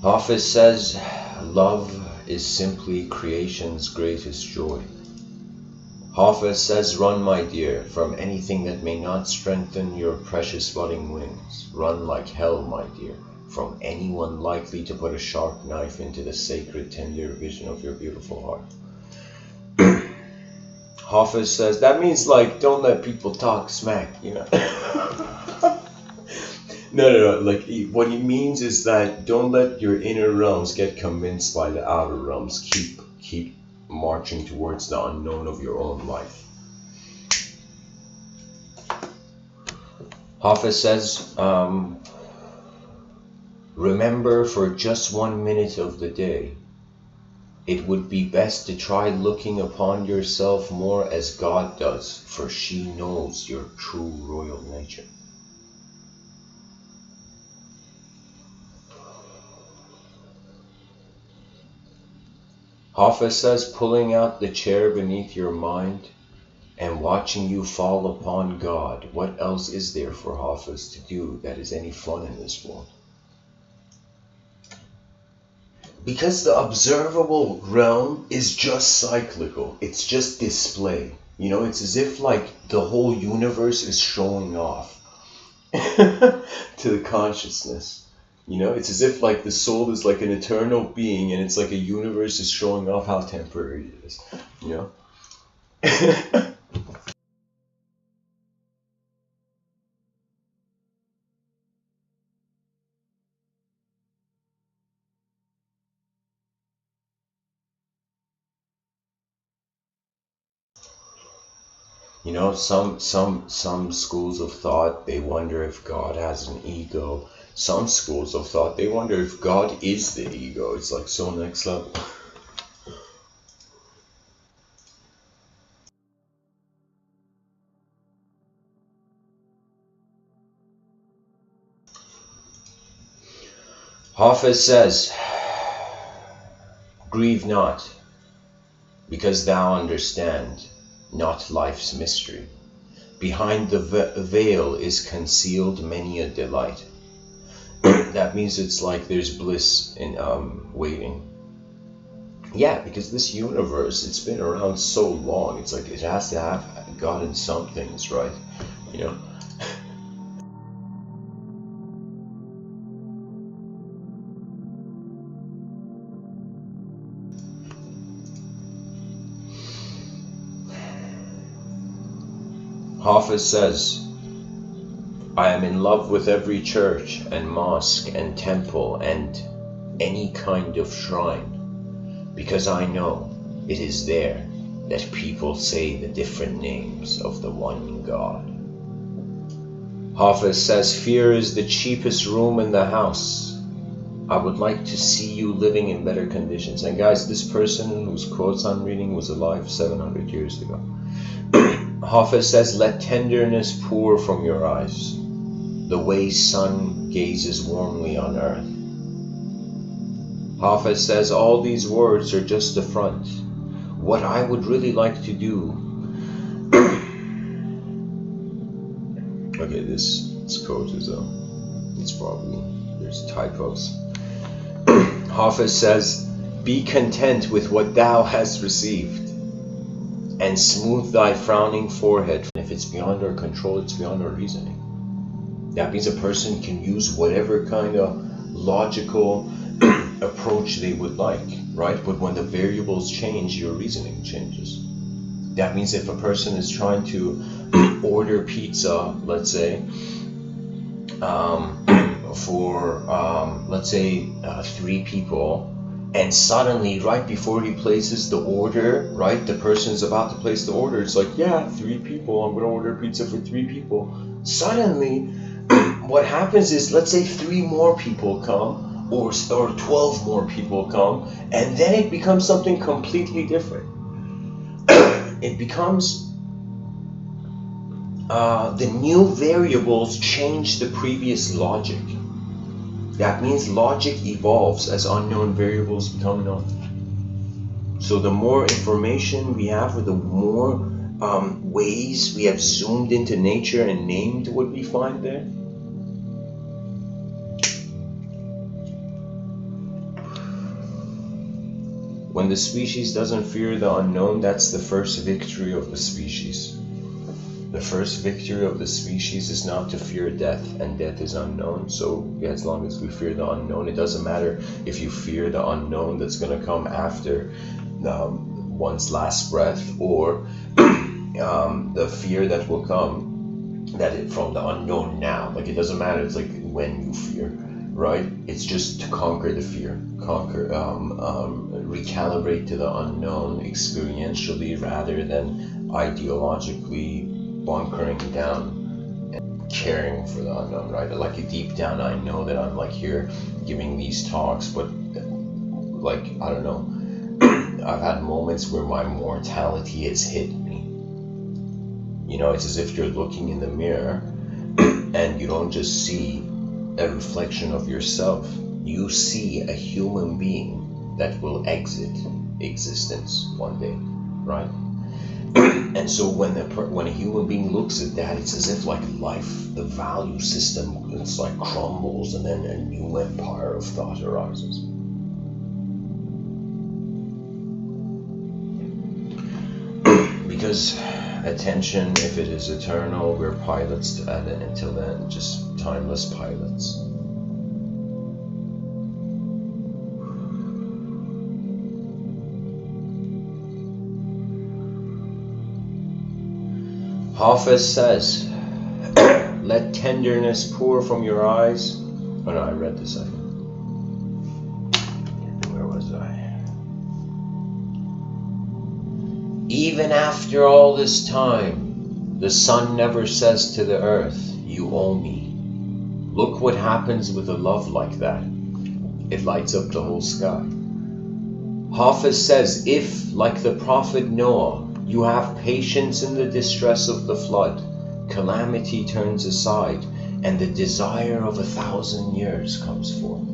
Hafez says, love is simply creation's greatest joy. Hafez says, run, my dear, from anything that may not strengthen your precious budding wings. Run like hell, my dear, from anyone likely to put a sharp knife into the sacred, tender vision of your beautiful heart. Hafez says, that means like, don't let people talk smack, you know. No, like what he means is that don't let your inner realms get convinced by the outer realms. Keep marching towards the unknown of your own life. Hafez says, remember, for just 1 minute of the day, it would be best to try looking upon yourself more as God does, for she knows your true royal nature. Hafez says, pulling out the chair beneath your mind and watching you fall upon God. What else is there for Hafez to do that is any fun in this world? Because the observable realm is just cyclical. It's just display. You know, it's as if like the whole universe is showing off to the consciousness. You know, it's as if like the soul is like an eternal being and it's like a universe is showing off how temporary it is, you know? You know, some schools of thought, they wonder if God has an ego. Some schools of thought, they wonder if God is the ego. It's like so next level. Hafez says, grieve not, because thou understand not life's mystery. Behind the veil is concealed many a delight. That means it's like there's bliss in waiting. Yeah, because this universe, it's been around so long. It's like it has to have gotten some things, right? You know? Hafez says, I am in love with every church and mosque and temple and any kind of shrine, because I know it is there that people say the different names of the one God. Hafez says, fear is the cheapest room in the house. I would like to see you living in better conditions. And guys, this person whose quotes I'm reading was alive 700 years ago. Hafez says, let tenderness pour from your eyes, the way sun gazes warmly on earth. Hafez says, all these words are just a front. What I would really like to do... Okay, this quote is, it's probably, there's typos. Hafez says, be content with what thou hast received, and smooth thy frowning forehead. If it's beyond our control, it's beyond our reasoning. That means a person can use whatever kind of logical approach they would like, right? But when the variables change, your reasoning changes. That means if a person is trying to order pizza, let's say, for, let's say, 3 people, and suddenly, right before he places the order, right, the person is about to place the order, it's like, yeah, 3 people, I'm going to order pizza for 3 people. Suddenly, what happens is, let's say 3 more people come, or 12 more people come, and then it becomes something completely different. it becomes the new variables change the previous logic. That means logic evolves as unknown variables become known. So the more information we have, or the more ways we have zoomed into nature and named what we find there, when the species doesn't fear the unknown, that's the first victory of the species. The first victory of the species is not to fear death, and death is unknown. So as long as we fear the unknown, it doesn't matter if you fear the unknown that's going to come after one's last breath, or the fear that will come from the unknown now. Like, it doesn't matter. It's like when you fear, right? It's just to conquer the fear, recalibrate to the unknown experientially rather than ideologically bunkering down and caring for the unknown, right? Like, deep down I know that I'm like here giving these talks, but like, I don't know, I've had moments where my mortality has hit me. You know, it's as if you're looking in the mirror and you don't just see a reflection of yourself, you see a human being that will exit existence one day, right? And so when a human being looks at that, it's as if like life, the value system, it's like crumbles, and then a new empire of thought arises. Because attention, if it is eternal, we're pilots to add it until then, just timeless pilots. Hafez says, let tenderness pour from your eyes. Oh no, I read this, I think. Where was I? Even after all this time, the sun never says to the earth, you owe me. Look what happens with a love like that. It lights up the whole sky. Hafez says, if, like the prophet Noah, you have patience in the distress of the flood, calamity turns aside, and the desire of 1,000 years comes forth.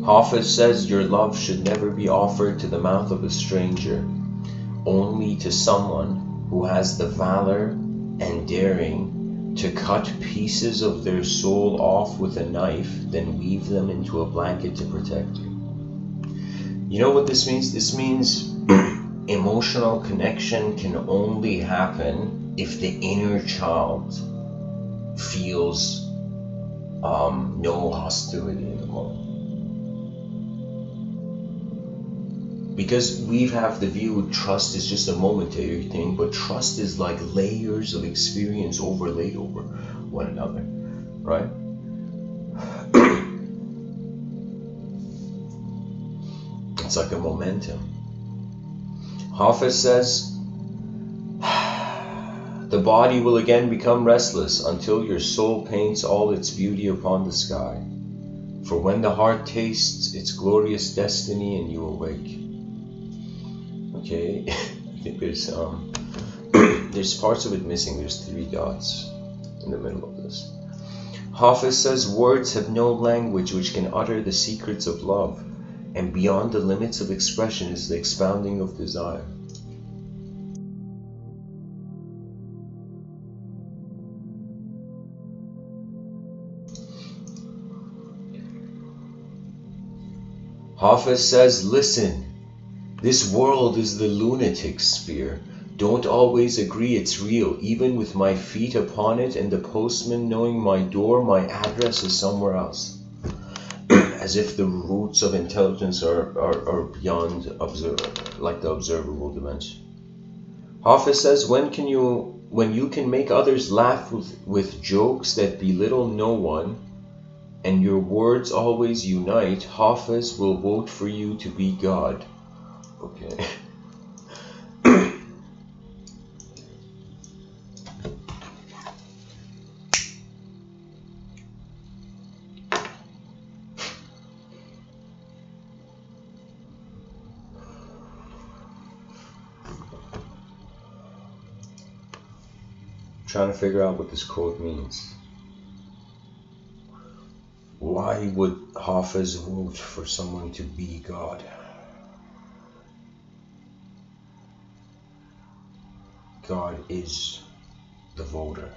Hafez says your love should never be offered to the mouth of a stranger, only to someone who has the valor and daring to cut pieces of their soul off with a knife, then weave them into a blanket to protect you. You know what this means? This means emotional connection can only happen if the inner child feels no hostility in the moment. Because we have the view trust is just a momentary thing, but trust is like layers of experience overlaid over one another, right? It's like a momentum. Hafez says, the body will again become restless until your soul paints all its beauty upon the sky. For when the heart tastes its glorious destiny and you awake. Okay, I think there's parts of it missing. There's 3 dots in the middle of this. Hafez says words have no language which can utter the secrets of love, and beyond the limits of expression is the expounding of desire. Hafez says, listen. This world is the lunatic sphere. Don't always agree it's real, even with my feet upon it and the postman knowing my door, my address is somewhere else. As if the roots of intelligence are beyond like the observable dimension. Hafez says, when you can make others laugh with jokes that belittle no one, and your words always unite, Hafez will vote for you to be God. Okay. trying to figure out what this quote means. Why would Hafez vote for someone to be God? God is the voter.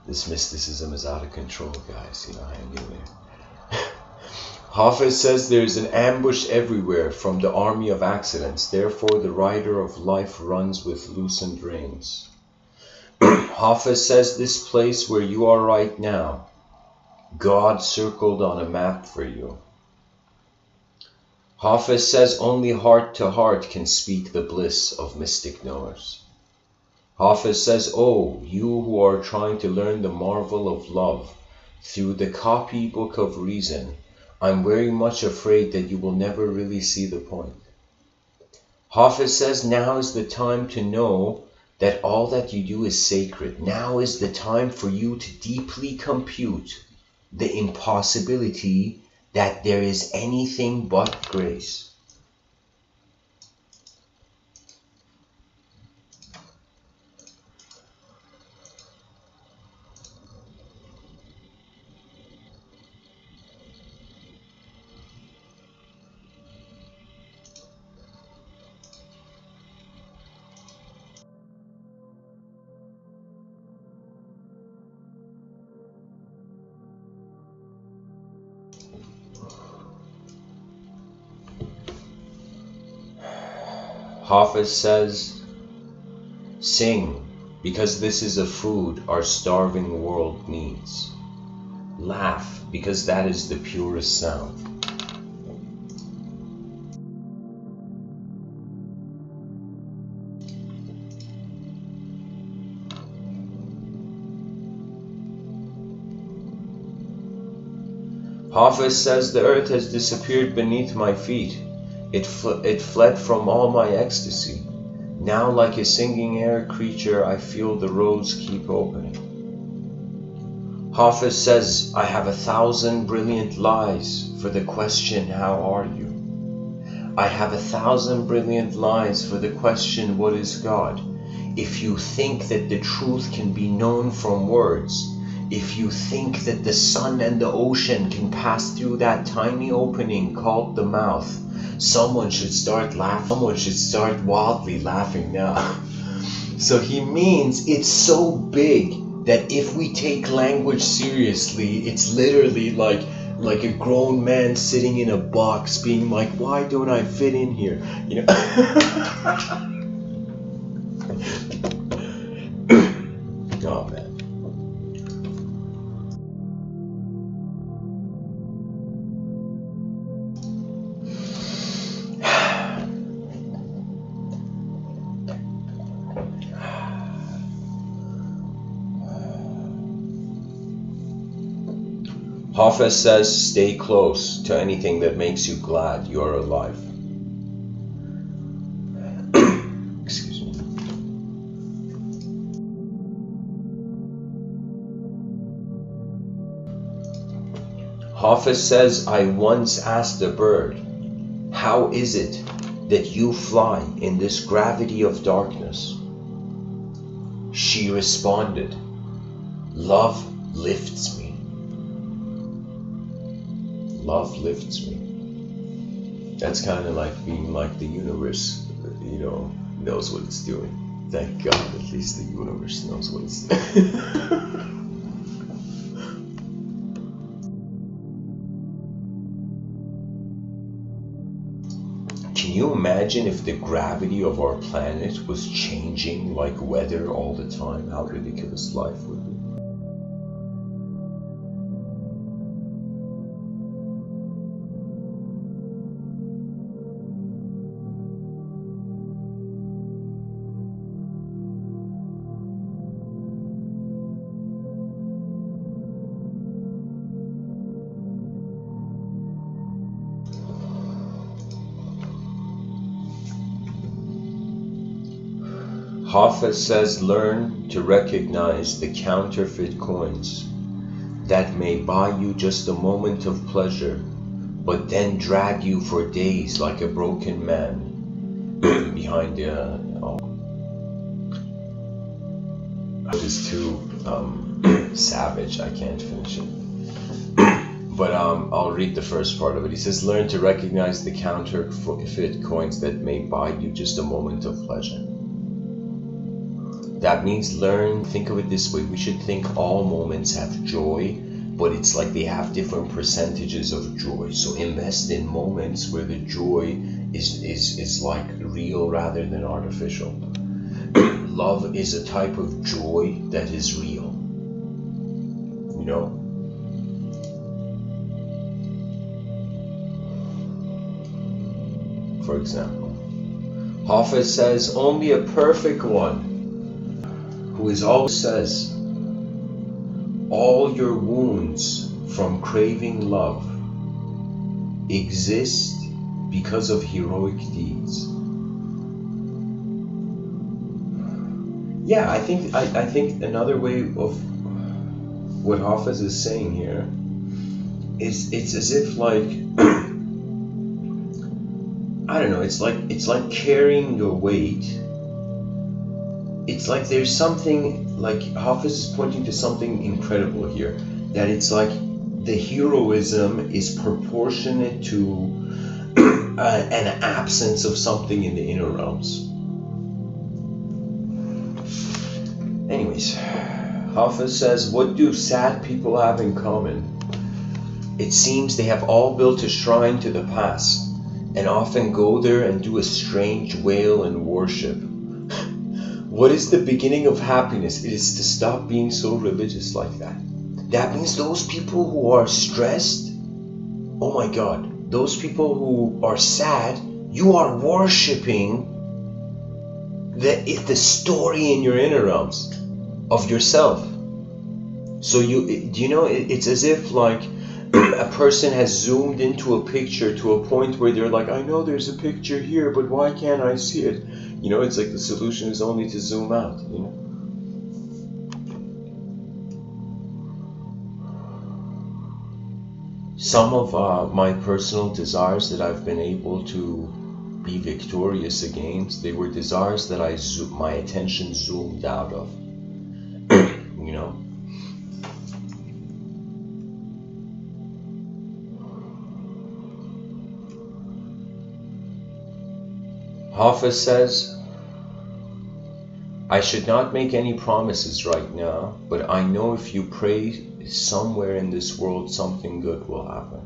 This mysticism is out of control, guys. You know, hang in there. Hafez says there is an ambush everywhere from the army of accidents. Therefore, the rider of life runs with loosened reins. Hafez says this place where you are right now, God circled on a map for you. Hafez says only heart to heart can speak the bliss of mystic knowers. Hafez says, oh, you who are trying to learn the marvel of love through the copybook of reason, I'm very much afraid that you will never really see the point. Hafez says now is the time to know that all that you do is sacred. Now is the time for you to deeply compute the impossibility that there is anything but grace. Hafez says, sing, because this is a food our starving world needs. Laugh, because that is the purest sound. Hafez says the earth has disappeared beneath my feet. It fled from all my ecstasy. Now like a singing air creature I feel the roads keep opening. Hafez says I have 1,000 brilliant lies for the question how are you? I have 1,000 brilliant lies for the question what is God? If you think that the truth can be known from words, if you think that the sun and the ocean can pass through that tiny opening called the mouth, someone should start laughing. Someone should start wildly laughing now. So he means it's so big that if we take language seriously, it's literally like a grown man sitting in a box being like, why don't I fit in here? You know? Oh man. Hafez says, stay close to anything that makes you glad you are alive. Excuse me. Hafez says, I once asked a bird, how is it that you fly in this gravity of darkness? She responded, love lifts me. Love lifts me. That's kind of like being like the universe, you know, knows what it's doing. Thank God, at least the universe knows what it's doing. Can you imagine if the gravity of our planet was changing like weather all the time? How ridiculous life would be. Hafez says learn to recognize the counterfeit coins that may buy you just a moment of pleasure, but then drag you for days like a broken man. behind the is too savage. I can't finish it. But I'll read the first part of it. He says, learn to recognize the counterfeit coins that may buy you just a moment of pleasure. That means think of it this way. We should think all moments have joy, but it's like they have different percentages of joy. So invest in moments where the joy is like real rather than artificial. Love is a type of joy that is real. You know? For example, Hafez says, only a perfect one who is always says, all your wounds from craving love exist because of heroic deeds. Yeah, I think another way of what Hafez is saying here is it's as if like I don't know, it's like carrying your weight. It's like there's something, like Hafez is pointing to something incredible here, that it's like the heroism is proportionate to an absence of something in the inner realms. Anyways, Hafez says, what do sad people have in common? It seems they have all built a shrine to the past, and often go there and do a strange wail and worship. What is the beginning of happiness? It is to stop being so religious like that. That means those people who are stressed, oh my God, those people who are sad, you are worshipping the story in your inner realms of yourself. So it's as if like a person has zoomed into a picture to a point where they're like, I know there's a picture here, but why can't I see it? You know, it's like the solution is only to zoom out, you know. Some of my personal desires that I've been able to be victorious against, they were desires that my attention zoomed out of, you know. Hafez says, I should not make any promises right now, but I know if you pray somewhere in this world, something good will happen.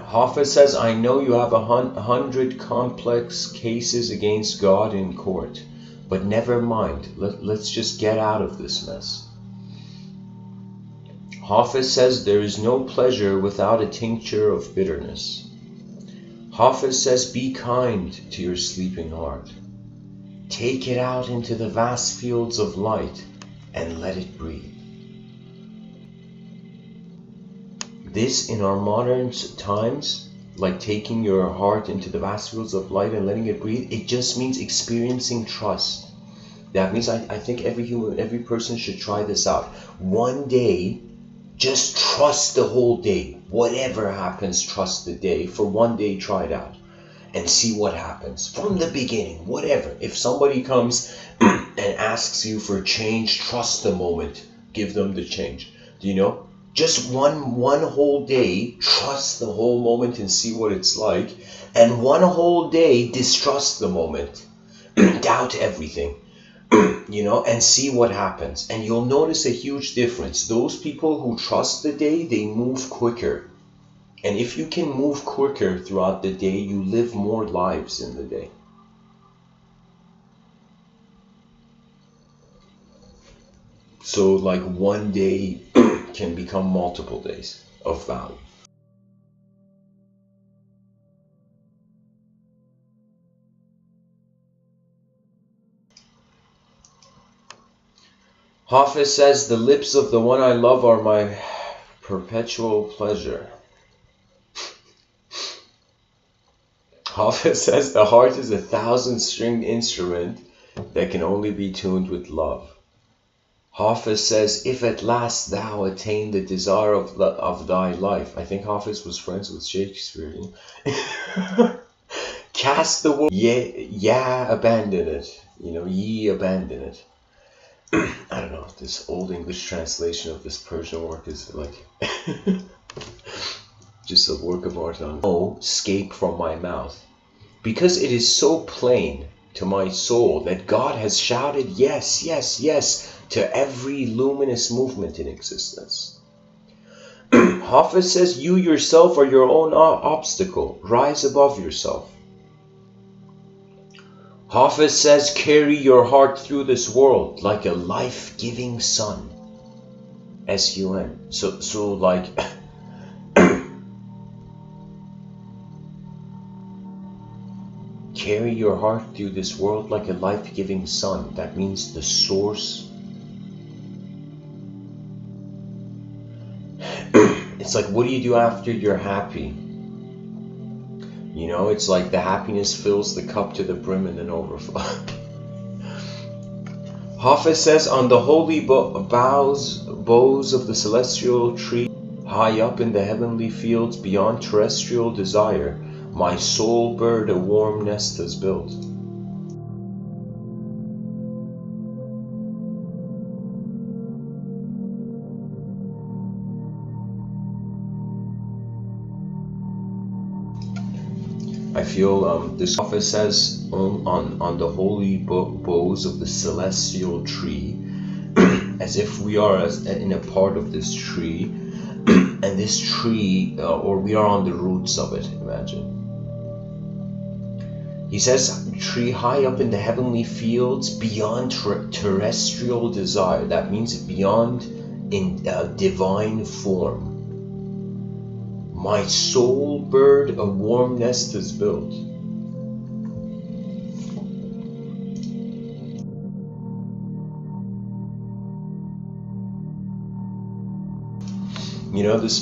Hafez says, I know you have 100 complex cases against God in court, but never mind, let's just get out of this mess. Hafez says, there is no pleasure without a tincture of bitterness. Hafez says, be kind to your sleeping heart. Take it out into the vast fields of light and let it breathe. This, in our modern times, like taking your heart into the vast fields of light and letting it breathe, it just means experiencing trust. That means I think every person should try this out. One day, just trust the whole day. Whatever happens, trust the day. For one day, try it out and see what happens. From the beginning, whatever. If somebody comes and asks you for change, trust the moment. Give them the change. Do you know? Just one whole day, trust the whole moment and see what it's like. And one whole day, distrust the moment. Doubt everything. You know, and see what happens. And you'll notice a huge difference. Those people who trust the day, they move quicker. And if you can move quicker throughout the day, you live more lives in the day. So like one day can become multiple days of value. Hafez says, the lips of the one I love are my perpetual pleasure. Hafez says, the heart is a 1,000-stringed instrument that can only be tuned with love. Hafez says, if at last thou attain the desire of thy life. I think Hafez was friends with Shakespeare. Cast the world, abandon it. Ye abandon it. I don't know, this old English translation of this Persian work is like just a work of art on escape from my mouth. Because it is so plain to my soul that God has shouted yes, yes, yes to every luminous movement in existence. Hafez says, you yourself are your own obstacle. Rise above yourself. Hafez says, carry your heart through this world like a life-giving sun. S-U-N. So like, carry your heart through this world like a life-giving sun. That means the source. It's like, what do you do after you're happy? It's like the happiness fills the cup to the brim and then overflow. Hafez says, on the holy boughs of the celestial tree, high up in the heavenly fields beyond terrestrial desire, my soul bird a warm nest has built. I feel this Hafez says on the holy boughs of the celestial tree, as if we are in a part of this tree, and this tree, or we are on the roots of it, imagine. He says, tree high up in the heavenly fields beyond terrestrial desire. That means beyond in divine form. My soul bird a warm nest is built.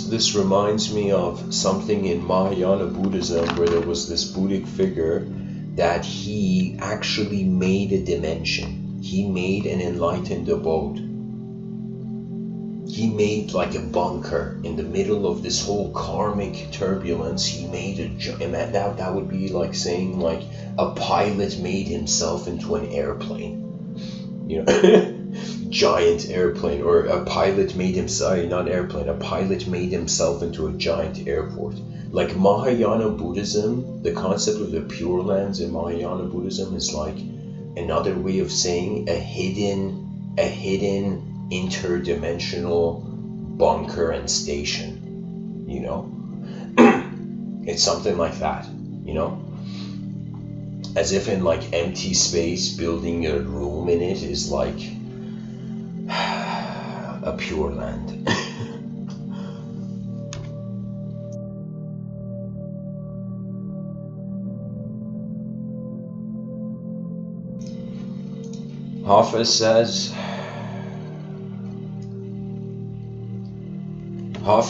This reminds me of something in Mahayana Buddhism, where there was this Buddhic figure that he actually made a dimension. He made an enlightened abode. He made like a bunker in the middle of this whole karmic turbulence. He made that would be like saying like a pilot made himself into an airplane. Giant airplane, or a pilot made himself, a pilot made himself into a giant airport. Like Mahayana Buddhism, the concept of the Pure Lands in Mahayana Buddhism is like another way of saying a hidden interdimensional bunker and station. It's something like that, as if in like empty space, building a room in it is like a pure land. Hafez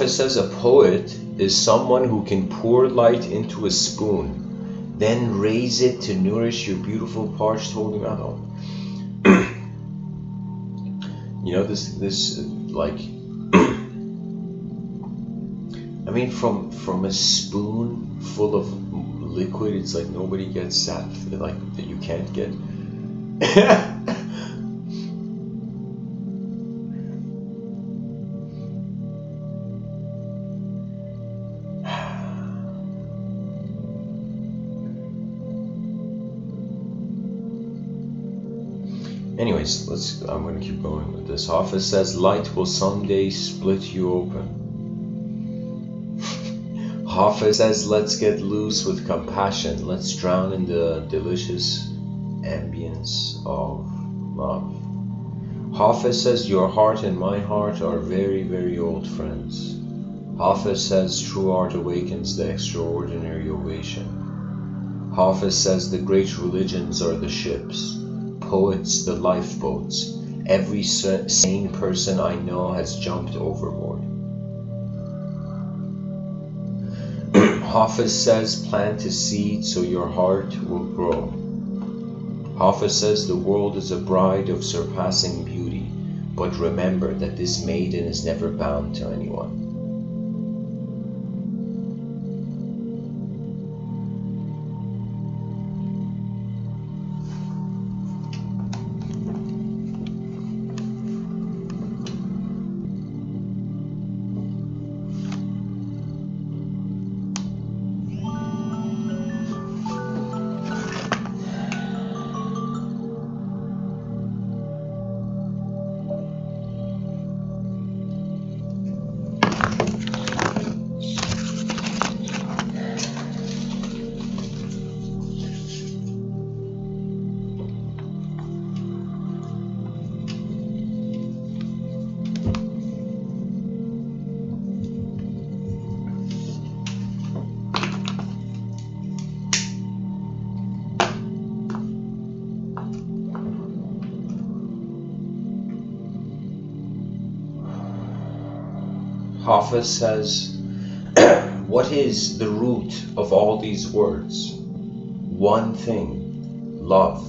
says a poet is someone who can pour light into a spoon, then raise it to nourish your beautiful parched holy mouth. This like, I mean, from a spoon full of liquid, it's like nobody gets that, like that you can't get. Anyways, I'm going to keep going with this. Hafez says, light will someday split you open. Hafez says, let's get loose with compassion. Let's drown in the delicious ambience of love. Hafez says, your heart and my heart are very, very old friends. Hafez says, true art awakens the extraordinary ovation. Hafez says, the great religions are the ships, poets the lifeboats. Every sane person I know has jumped overboard. Hafez says, plant a seed so your heart will grow. Hafez says, the world is a bride of surpassing beauty, but remember that this maiden is never bound to anyone. Hafez says, what is the root of all these words? One thing, love.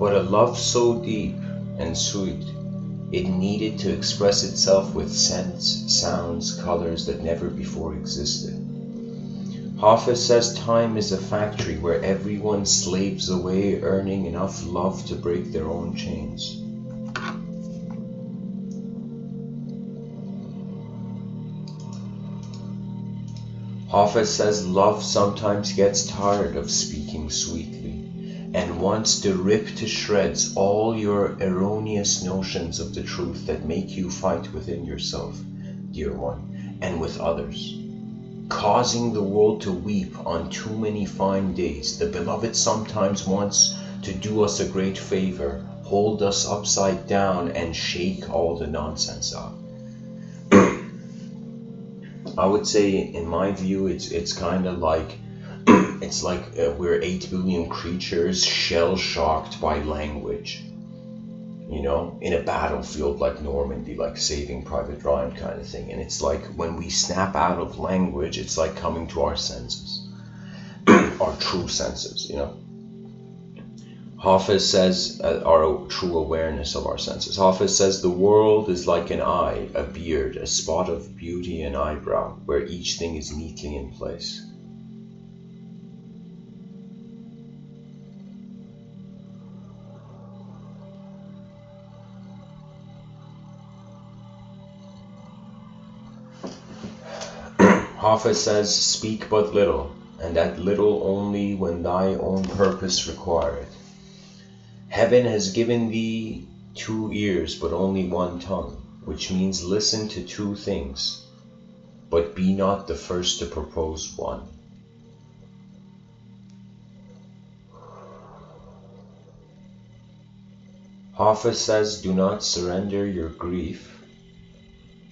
But a love so deep and sweet, it needed to express itself with scents, sounds, colors that never before existed. Hafez says time is a factory where everyone slaves away, earning enough love to break their own chains. Hafez says love sometimes gets tired of speaking sweetly and wants to rip to shreds all your erroneous notions of the truth that make you fight within yourself, dear one, and with others. Causing the world to weep on too many fine days, the beloved sometimes wants to do us a great favor, hold us upside down and shake all the nonsense out. I would say, in my view, it's kind of like we're 8 billion creatures shell-shocked by language, you know, in a battlefield like Normandy, like Saving Private Ryan kind of thing. And it's like when we snap out of language, it's like coming to our senses, our true senses, you know. Hafez says, our true awareness of our senses. Hafez says, the world is like an eye, a beard, a spot of beauty, an eyebrow, where each thing is neatly in place. Hafez says, speak but little, and that little only when thy own purpose require it. Heaven has given thee 2 ears, but only 1 tongue, which means listen to 2 things, but be not the first to propose one. Hafez says, do not surrender your grief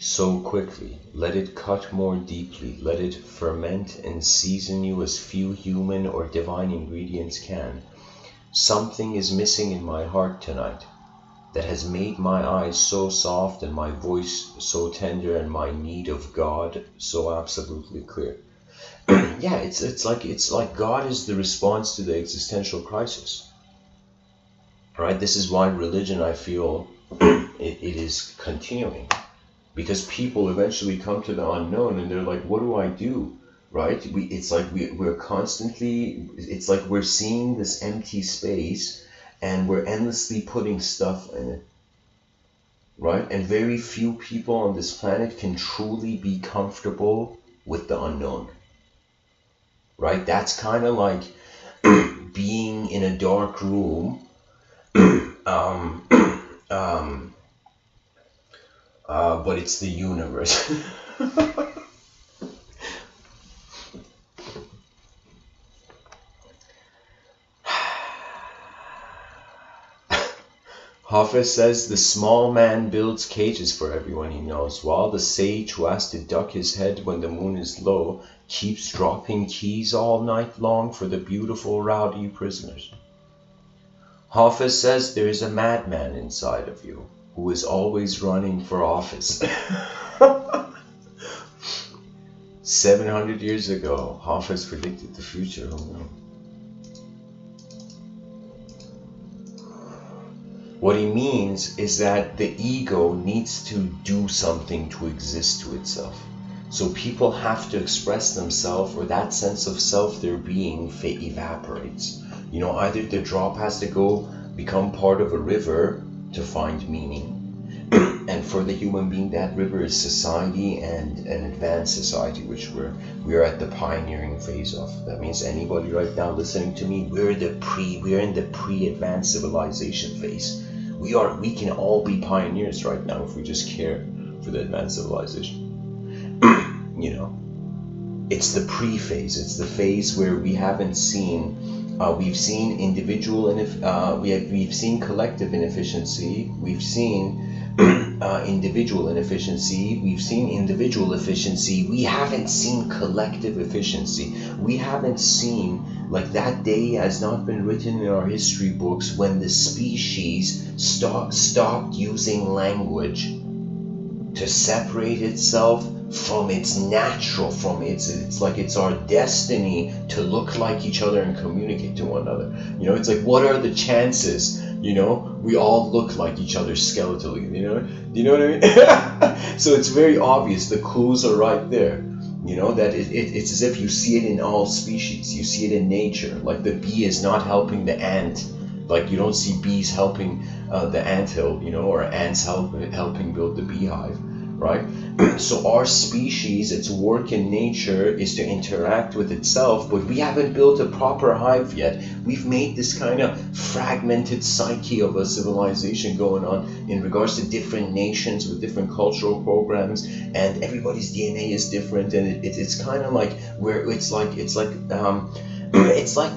so quickly. Let it cut more deeply. Let it ferment and season you as few human or divine ingredients can. Something is missing in my heart tonight that has made my eyes so soft and my voice so tender and my need of God so absolutely clear. Yeah, it's like God is the response to the existential crisis. Right? This is why religion, I feel, it is continuing, because people eventually come to the unknown and they're like, what do I do? Right? It's like we're constantly, it's like we're seeing this empty space and we're endlessly putting stuff in it. Right? And very few people on this planet can truly be comfortable with the unknown. Right? That's kind of like being in a dark room, but it's the universe. Hafez says, the small man builds cages for everyone he knows, while the sage who has to duck his head when the moon is low keeps dropping keys all night long for the beautiful rowdy prisoners. Hafez says, there is a madman inside of you who is always running for office. 700 years ago, Hafez predicted the future. Who What he means is that the ego needs to do something to exist to itself. So people have to express themselves, or that sense of self, their being, evaporates. You know, either the drop has to go become part of a river to find meaning. And for the human being, that river is society, and an advanced society, which we are at the pioneering phase of. That means anybody right now listening to me, we're in the pre-advanced civilization phase. We can all be pioneers right now if we just care for the advanced civilization. You know, it's the pre-phase. It's the phase where we haven't seen. We've seen individual we've seen collective inefficiency. We've seen individual inefficiency. We've seen individual efficiency. We haven't seen collective efficiency. We haven't seen, like, that day has not been written in our history books when the species stopped using language to separate itself from its natural, it's like it's our destiny to look like each other and communicate to one another. You know, it's like, what are the chances, you know, we all look like each other skeletally, you know what I mean? So it's very obvious, the clues are right there, you know, that it's as if you see it in all species, you see it in nature. Like, the bee is not helping the ant. Like, you don't see bees helping the anthill, you know, or ants helping build the beehive, right? So our species, its work in nature is to interact with itself, but we haven't built a proper hive yet. We've made this kind of fragmented psyche of a civilization going on in regards to different nations with different cultural programs, and everybody's DNA is different, and it's kind of like where it's like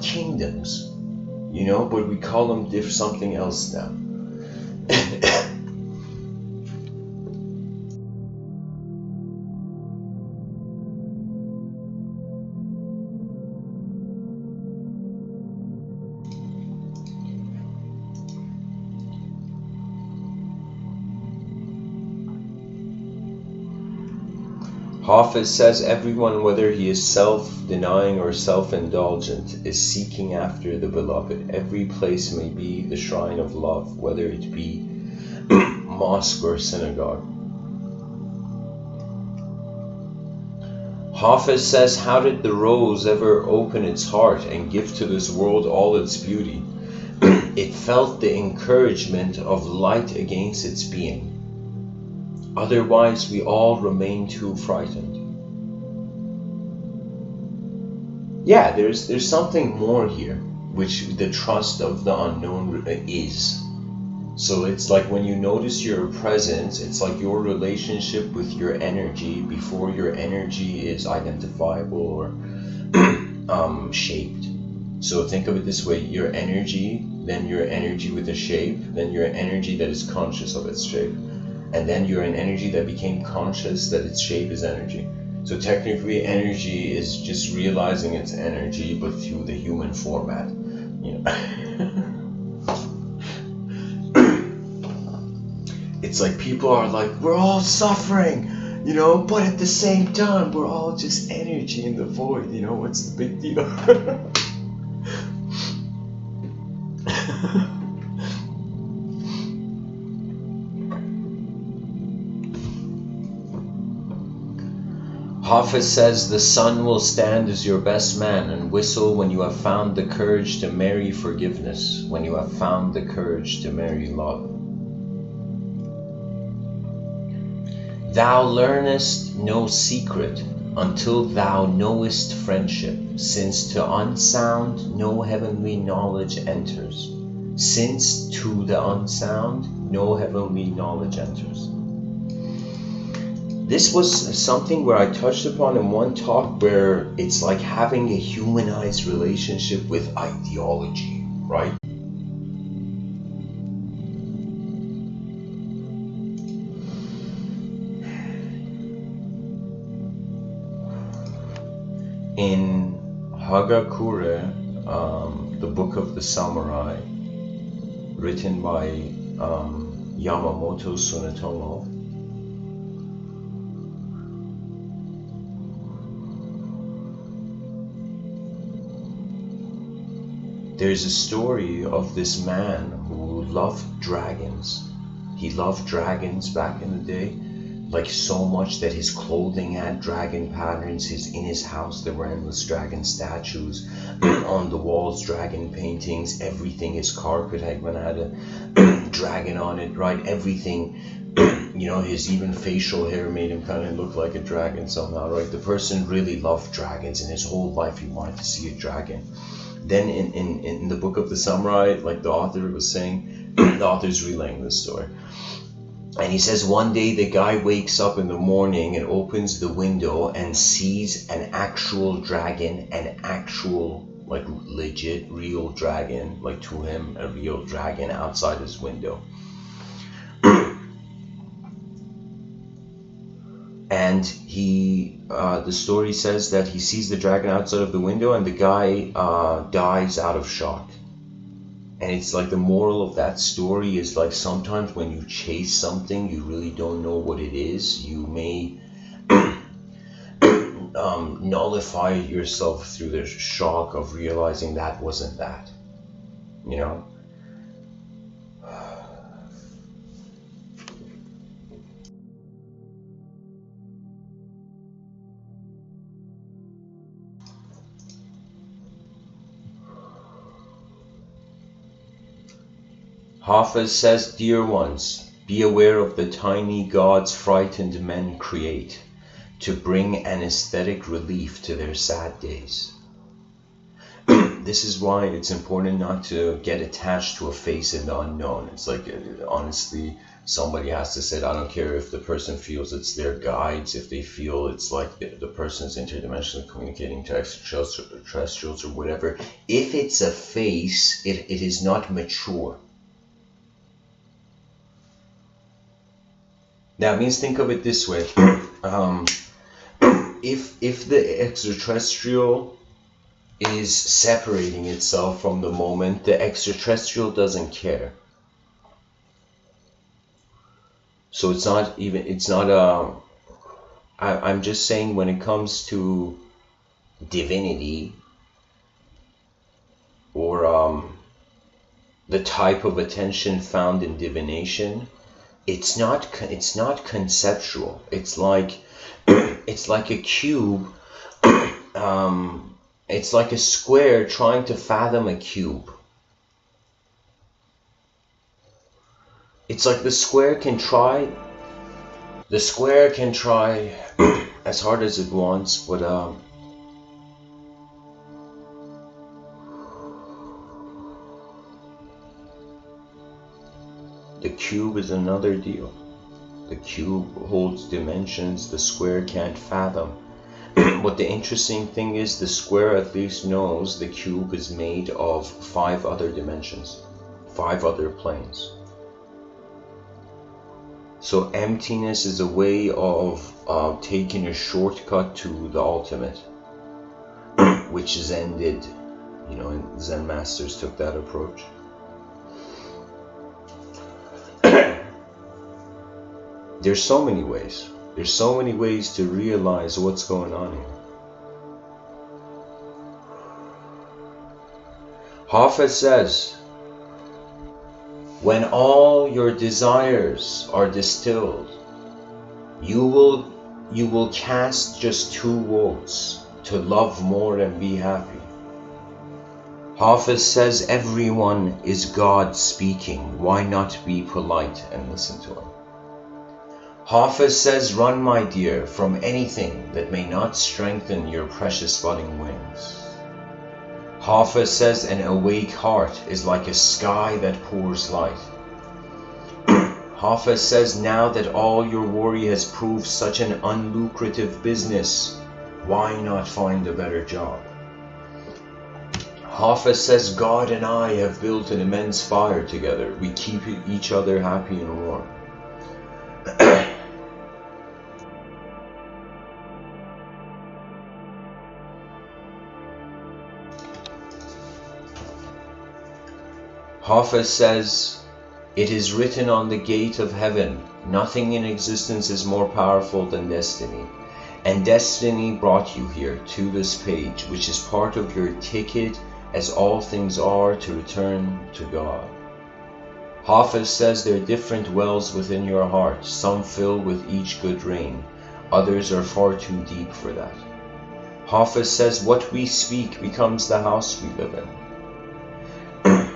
kingdoms, you know, but we call them something else now. Hafez says everyone, whether he is self-denying or self-indulgent, is seeking after the beloved. Every place may be the shrine of love, whether it be mosque or synagogue. Hafez says, how did the rose ever open its heart and give to this world all its beauty? It felt the encouragement of light against its being. Otherwise, we all remain too frightened. Yeah, there's something more here, which the trust of the unknown is. So it's like when you notice your presence, it's like your relationship with your energy before your energy is identifiable or shaped. So think of it this way, your energy, then your energy with a shape, then your energy that is conscious of its shape. And then you're an energy that became conscious that its shape is energy. So technically, energy is just realizing its energy, but through the human format, you know. It's like people are like, we're all suffering, you know, but at the same time, we're all just energy in the void, you know, what's the big deal? Hafez says, the sun will stand as your best man and whistle when you have found the courage to marry forgiveness, when you have found the courage to marry love. Thou learnest no secret until thou knowest friendship, since to unsound no heavenly knowledge enters. Since to the unsound no heavenly knowledge enters. This was something where I touched upon in one talk, where it's like having a humanized relationship with ideology, right? In Hagakure, the Book of the Samurai, written by Yamamoto Tsunetomo, there's a story of this man who who loved dragons. He loved dragons back in the day, like so much that his clothing had dragon patterns. In his house there were endless dragon statues, on the walls dragon paintings, everything. His carpet had a dragon on it, right? Everything, you know, his even facial hair made him kind of look like a dragon somehow, right? The person really loved dragons, and his whole life he wanted to see a dragon. Then in the Book of the Samurai, like the author was saying, the author's relaying this story, and he says one day the guy wakes up in the morning and opens the window and sees an actual dragon, an actual, like, legit real dragon, like to him a real dragon outside his window. And the story says that he sees the dragon outside of the window, and the guy dies out of shock. And it's like the moral of that story is like sometimes when you chase something you really don't know what it is, you may nullify yourself through the shock of realizing that wasn't that, you know? Hafez says, dear ones, be aware of the tiny gods frightened men create to bring an aesthetic relief to their sad days. This is why it's important not to get attached to a face in the unknown. It's like, honestly, somebody has to say, I don't care if the person feels it's their guides, if they feel it's like the person's interdimensionally communicating to extraterrestrials or whatever. If it's a face, it is not mature. That means, think of it this way. If the extraterrestrial is separating itself from the moment, the extraterrestrial doesn't care. So I'm just saying, when it comes to divinity or the type of attention found in divination, it's not conceptual. It's like a cube. It's like a square trying to fathom a cube. It's like the square can try as hard as it wants, but the cube is another deal. The cube holds dimensions the square can't fathom. But the interesting thing is, the square at least knows the cube is made of 5 other dimensions, 5 other planes. So emptiness is a way of taking a shortcut to the ultimate, which is ended, you know, and Zen masters took that approach. There's so many ways. There's so many ways to realize what's going on here. Hafez says, when all your desires are distilled, you will cast just 2 votes to love more and be happy. Hafez says, everyone is God speaking. Why not be polite and listen to him? Hafez says, run, my dear, from anything that may not strengthen your precious budding wings. Hafez says, an awake heart is like a sky that pours light. Hafez says, now that all your worry has proved such an unlucrative business, why not find a better job? Hafez says, God and I have built an immense fire together. We keep each other happy and warm. Hafez says, it is written on the gate of heaven, nothing in existence is more powerful than destiny. And destiny brought you here to this page, which is part of your ticket, as all things are, to return to God. Hafez says there are different wells within your heart, some fill with each good rain, others are far too deep for that. Hafez says what we speak becomes the house we live in.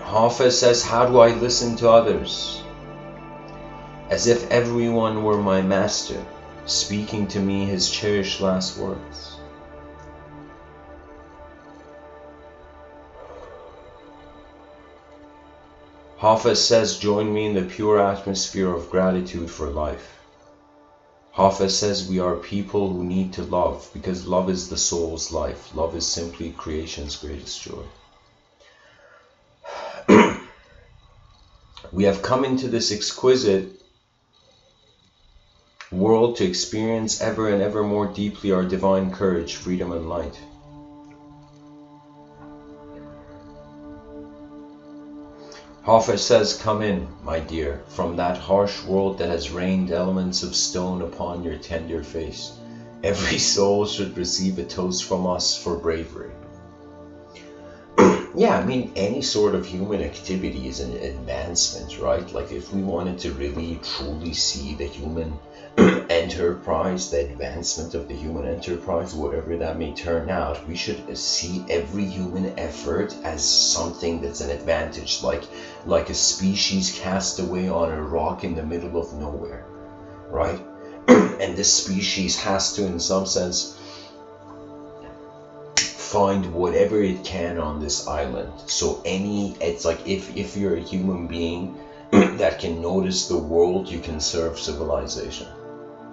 Hafez says, how do I listen to others? As if everyone were my master, speaking to me his cherished last words. Hafez says, join me in the pure atmosphere of gratitude for life. Hafez says we are people who need to love, because love is the soul's life. Love is simply creation's greatest joy. We have come into this exquisite world to experience ever and ever more deeply our divine courage, freedom and light. Hafez says, come in, my dear, from that harsh world that has rained elements of stone upon your tender face. Every soul should receive a toast from us for bravery. Yeah, I mean, any sort of human activity is an advancement, right? Like, if we wanted to really truly see the human enterprise, the advancement of the human enterprise, whatever that may turn out, we should see every human effort as something that's an advantage, like a species cast away on a rock in the middle of nowhere, right? And this species has to, in some sense, find whatever it can on this island. So it's like if you're a human being that can notice the world, you can serve civilization.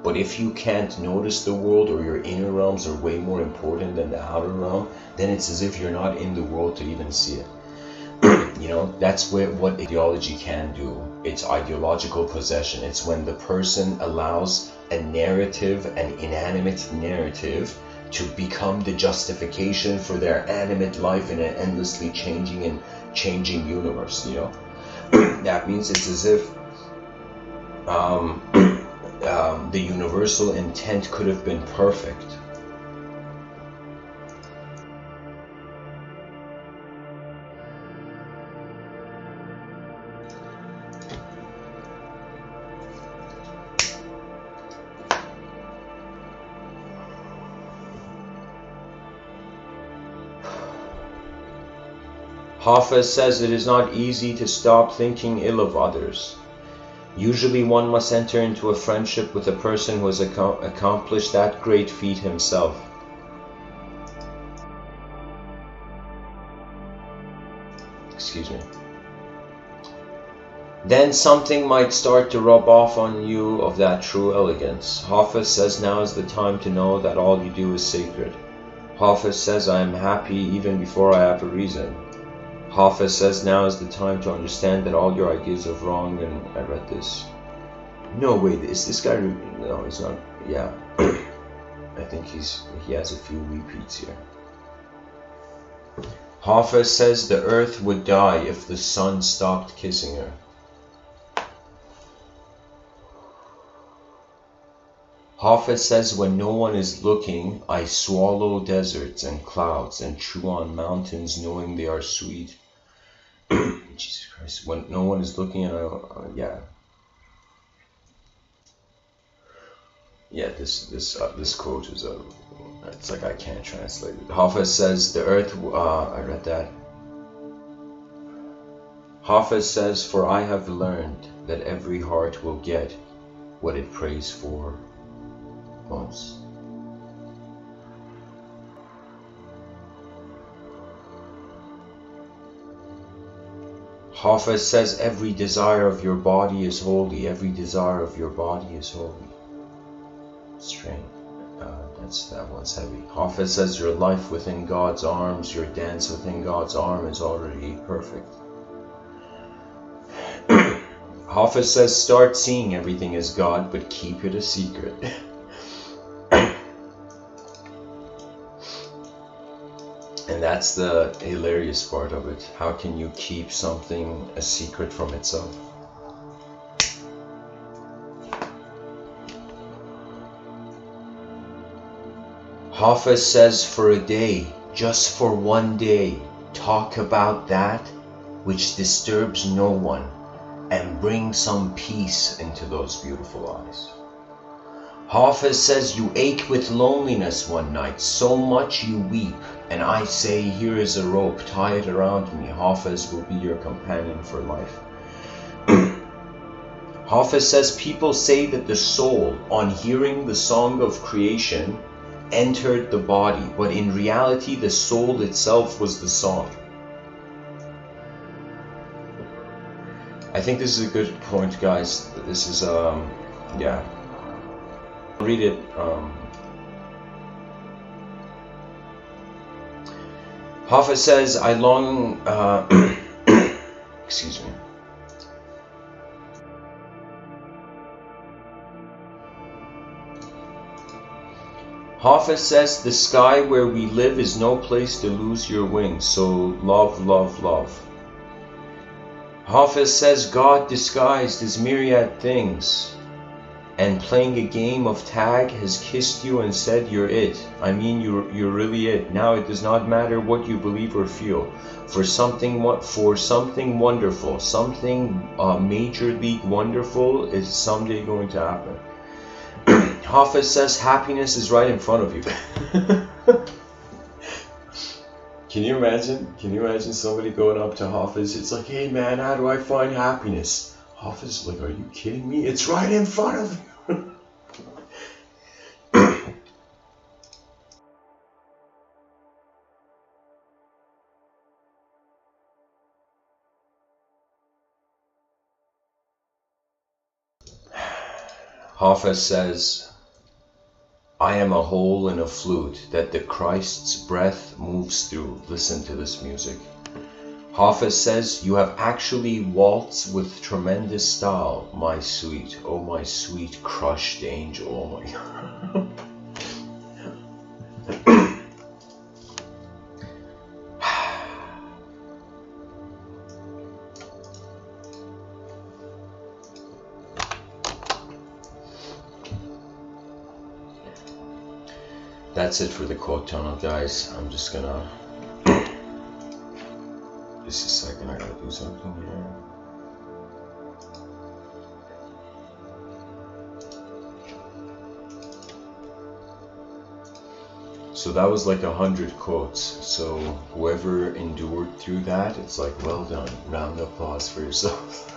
But if you can't notice the world, or your inner realms are way more important than the outer realm, then it's as if you're not in the world to even see it. You know, that's what ideology can do. It's ideological possession. It's when the person allows a narrative, an inanimate narrative, to become the justification for their animate life in an endlessly changing universe, you know? That means it's as if the universal intent could have been perfect. Hafez says it is not easy to stop thinking ill of others. Usually one must enter into a friendship with a person who has accomplished that great feat himself. Excuse me. Then something might start to rub off on you of that true elegance. Hafez says now is the time to know that all you do is sacred. Hafez says I am happy even before I have a reason. Hafez says now is the time to understand that all your ideas are wrong, and I read this. No, wait, is this guy? No, he's not. Yeah, I think he has a few repeats here. Hafez says the earth would die if the sun stopped kissing her. Hafez says when no one is looking, I swallow deserts and clouds and chew on mountains knowing they are sweet. Jesus Christ, when no one is looking, yeah. Yeah, this quote is it's like I can't translate it. Hafez says the earth, I read that. Hafez says, for I have learned that every heart will get what it prays for most. Hafez says every desire of your body is holy, every desire of your body is holy. Strange. That one's heavy. Hafez says your life within God's arms, your dance within God's arm is already perfect. Hafez says start seeing everything as God, but keep it a secret. And that's the hilarious part of it. How can you keep something a secret from itself? Hafez says for a day, just for one day, talk about that which disturbs no one, and bring some peace into those beautiful eyes. Hafez says, you ache with loneliness one night, so much you weep, and I say, here is a rope, tie it around me. Hafez will be your companion for life. Hafez says, people say that the soul, on hearing the song of creation, entered the body, but in reality the soul itself was the song. I think this is a good point, guys. This is, yeah. Read it. Hafez says, I long, excuse me. Hafez says, the sky where we live is no place to lose your wings, so love, love, love. Hafez says, God disguised as myriad things, and playing a game of tag has kissed you and said you're it. I mean, you're really it. Now it does not matter what you believe or feel. For something wonderful, something major league wonderful is someday going to happen. Hafez says, happiness is right in front of you. Can you imagine? Can you imagine somebody going up to Hafez? It's like, hey man, how do I find happiness? Hafez is like, are you kidding me? It's right in front of you. Hafez says, I am a hole in a flute that the Christ's breath moves through. Listen to this music. Hafez says, you have actually waltzed with tremendous style, my sweet, oh my sweet crushed angel, oh my God. That's it for the quote tunnel, guys. I'm just gonna... Just a second, I gotta do something here. So that was like 100 quotes. So whoever endured through that, it's like, well done. Round of applause for yourself.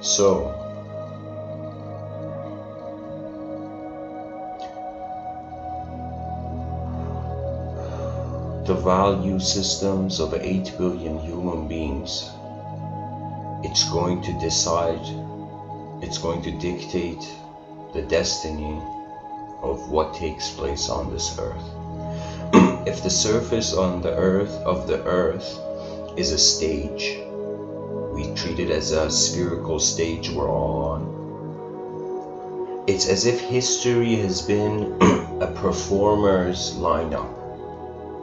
So, the value systems of 8 billion human beings, it's going to decide, it's going to dictate the destiny of what takes place on this earth. If the surface on the earth of the earth is a stage, we treat it as a spherical stage we're all on. it's as if history has been a performer's lineup,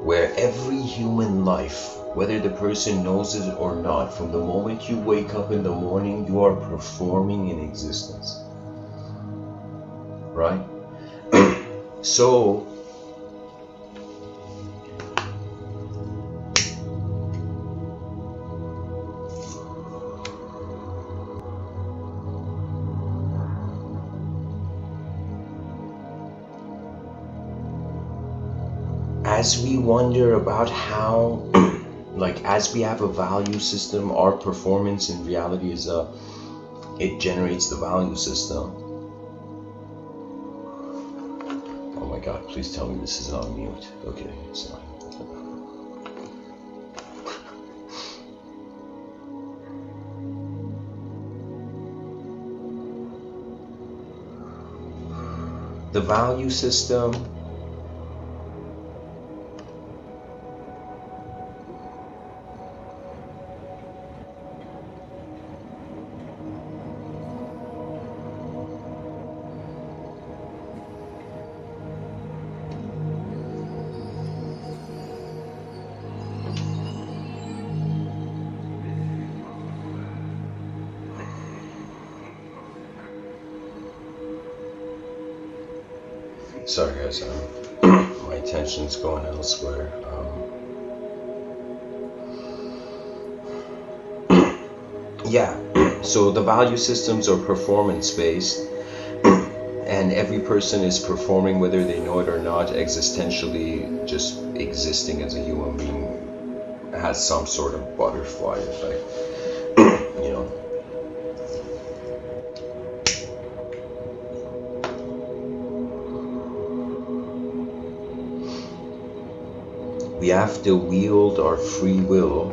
where every human life, whether the person knows it or not, from the moment you wake up in the morning, you are performing in existence, right? So as we wonder about how, like, as we have a value system, our performance in reality is it generates the value system. Oh my God, please tell me this is on mute. Okay, it's not. The value system sorry guys, my attention's going elsewhere. Yeah, so the value systems are performance based, and every person is performing whether they know it or not, existentially. Just existing as a human being has some sort of butterfly effect, you know. We have to wield our free will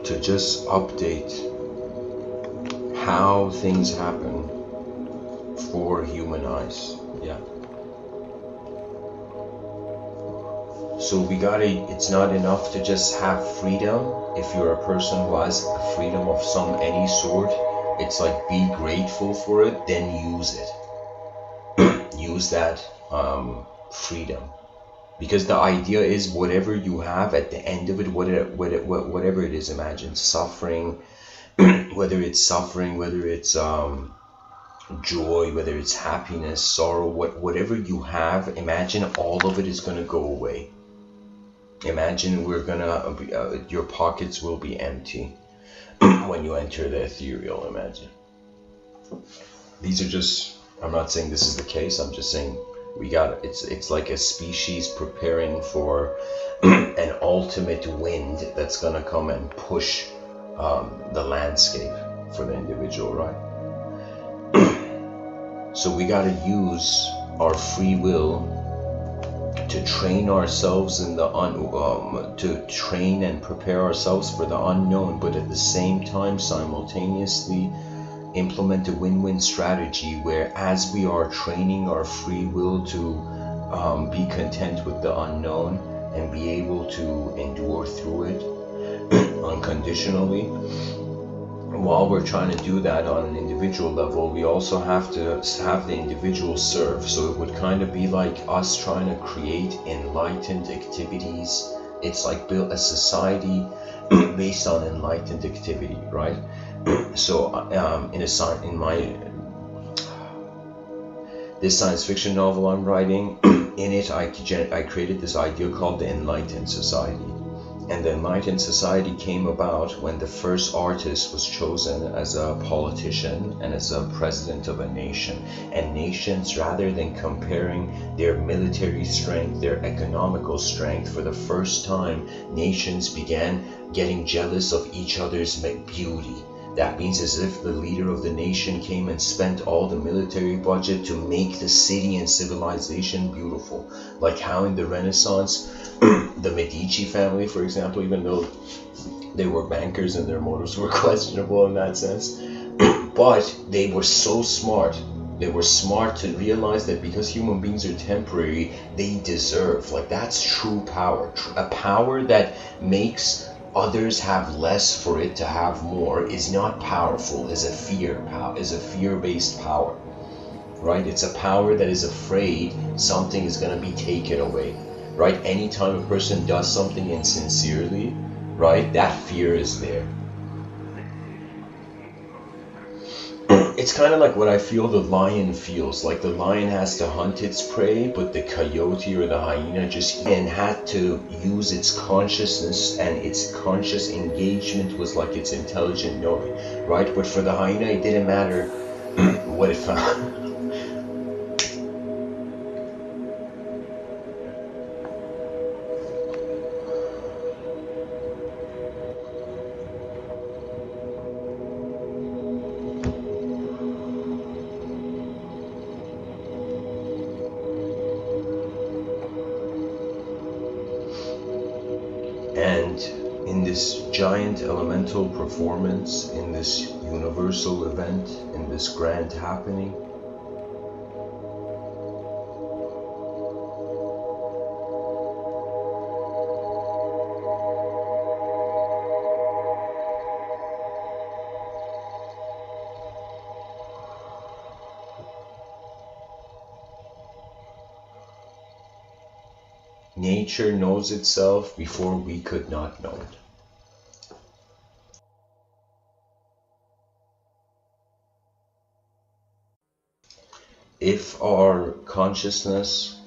to just update how things happen for human eyes. Yeah. So we gotta, it's not enough to just have freedom. If you're a person who has a freedom of any sort, it's like, be grateful for it, then use it. Use that freedom. Because the idea is, whatever you have at the end of it, whatever it is, imagine suffering, whether it's suffering, whether it's joy, whether it's happiness, sorrow, whatever you have, imagine all of it is going to go away. Imagine your pockets will be empty when you enter the ethereal. Imagine. These are just, I'm not saying this is the case, I'm just saying it's like a species preparing for an ultimate wind that's gonna come and push the landscape for the individual, right? So we gotta use our free will to train ourselves in the to train and prepare ourselves for the unknown, but at the same time simultaneously implement a win-win strategy where, as we are training our free will to be content with the unknown and be able to endure through it unconditionally, while we're trying to do that on an individual level, we also have to have the individual serve. So it would kind of be like us trying to create enlightened activities. It's like build a society based on enlightened activity, right? So this science fiction novel I'm writing, in it I created this idea called the Enlightened Society. And the Enlightened Society came about when the first artist was chosen as a politician and as a president of a nation. And nations, rather than comparing their military strength, their economical strength, for the first time, nations began getting jealous of each other's beauty. That means as if the leader of the nation came and spent all the military budget to make the city and civilization beautiful. Like how in the Renaissance, the Medici family, for example, even though they were bankers and their motives were questionable in that sense, but they were so smart. They were smart to realize that because human beings are temporary, they deserve, like, that's true power. A power that makes others have less for it to have more is not powerful, is a fear-based power, right? It's a power that is afraid something is going to be taken away, right? Anytime a person does something insincerely, right, that fear is there. It's kind of like what I feel the lion feels. Like the lion has to hunt its prey, but the coyote or the hyena just had to use its consciousness, and its conscious engagement was like its intelligent knowing, right? But for the hyena, it didn't matter what it found. And in this giant elemental performance, in this universal event, in this grand happening, nature knows itself before we could not know it. If our consciousness,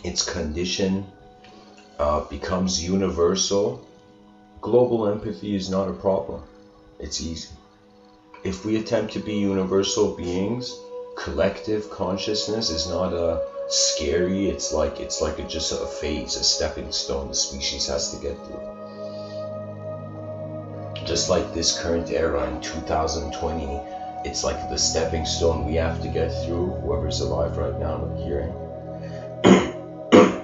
its condition, becomes universal, global empathy is not a problem. It's easy. If we attempt to be universal beings, collective consciousness is not scary. It's like just a phase, a stepping stone the species has to get through. Just like this current era in 2020, it's like the stepping stone we have to get through, whoever's alive right now and hearing.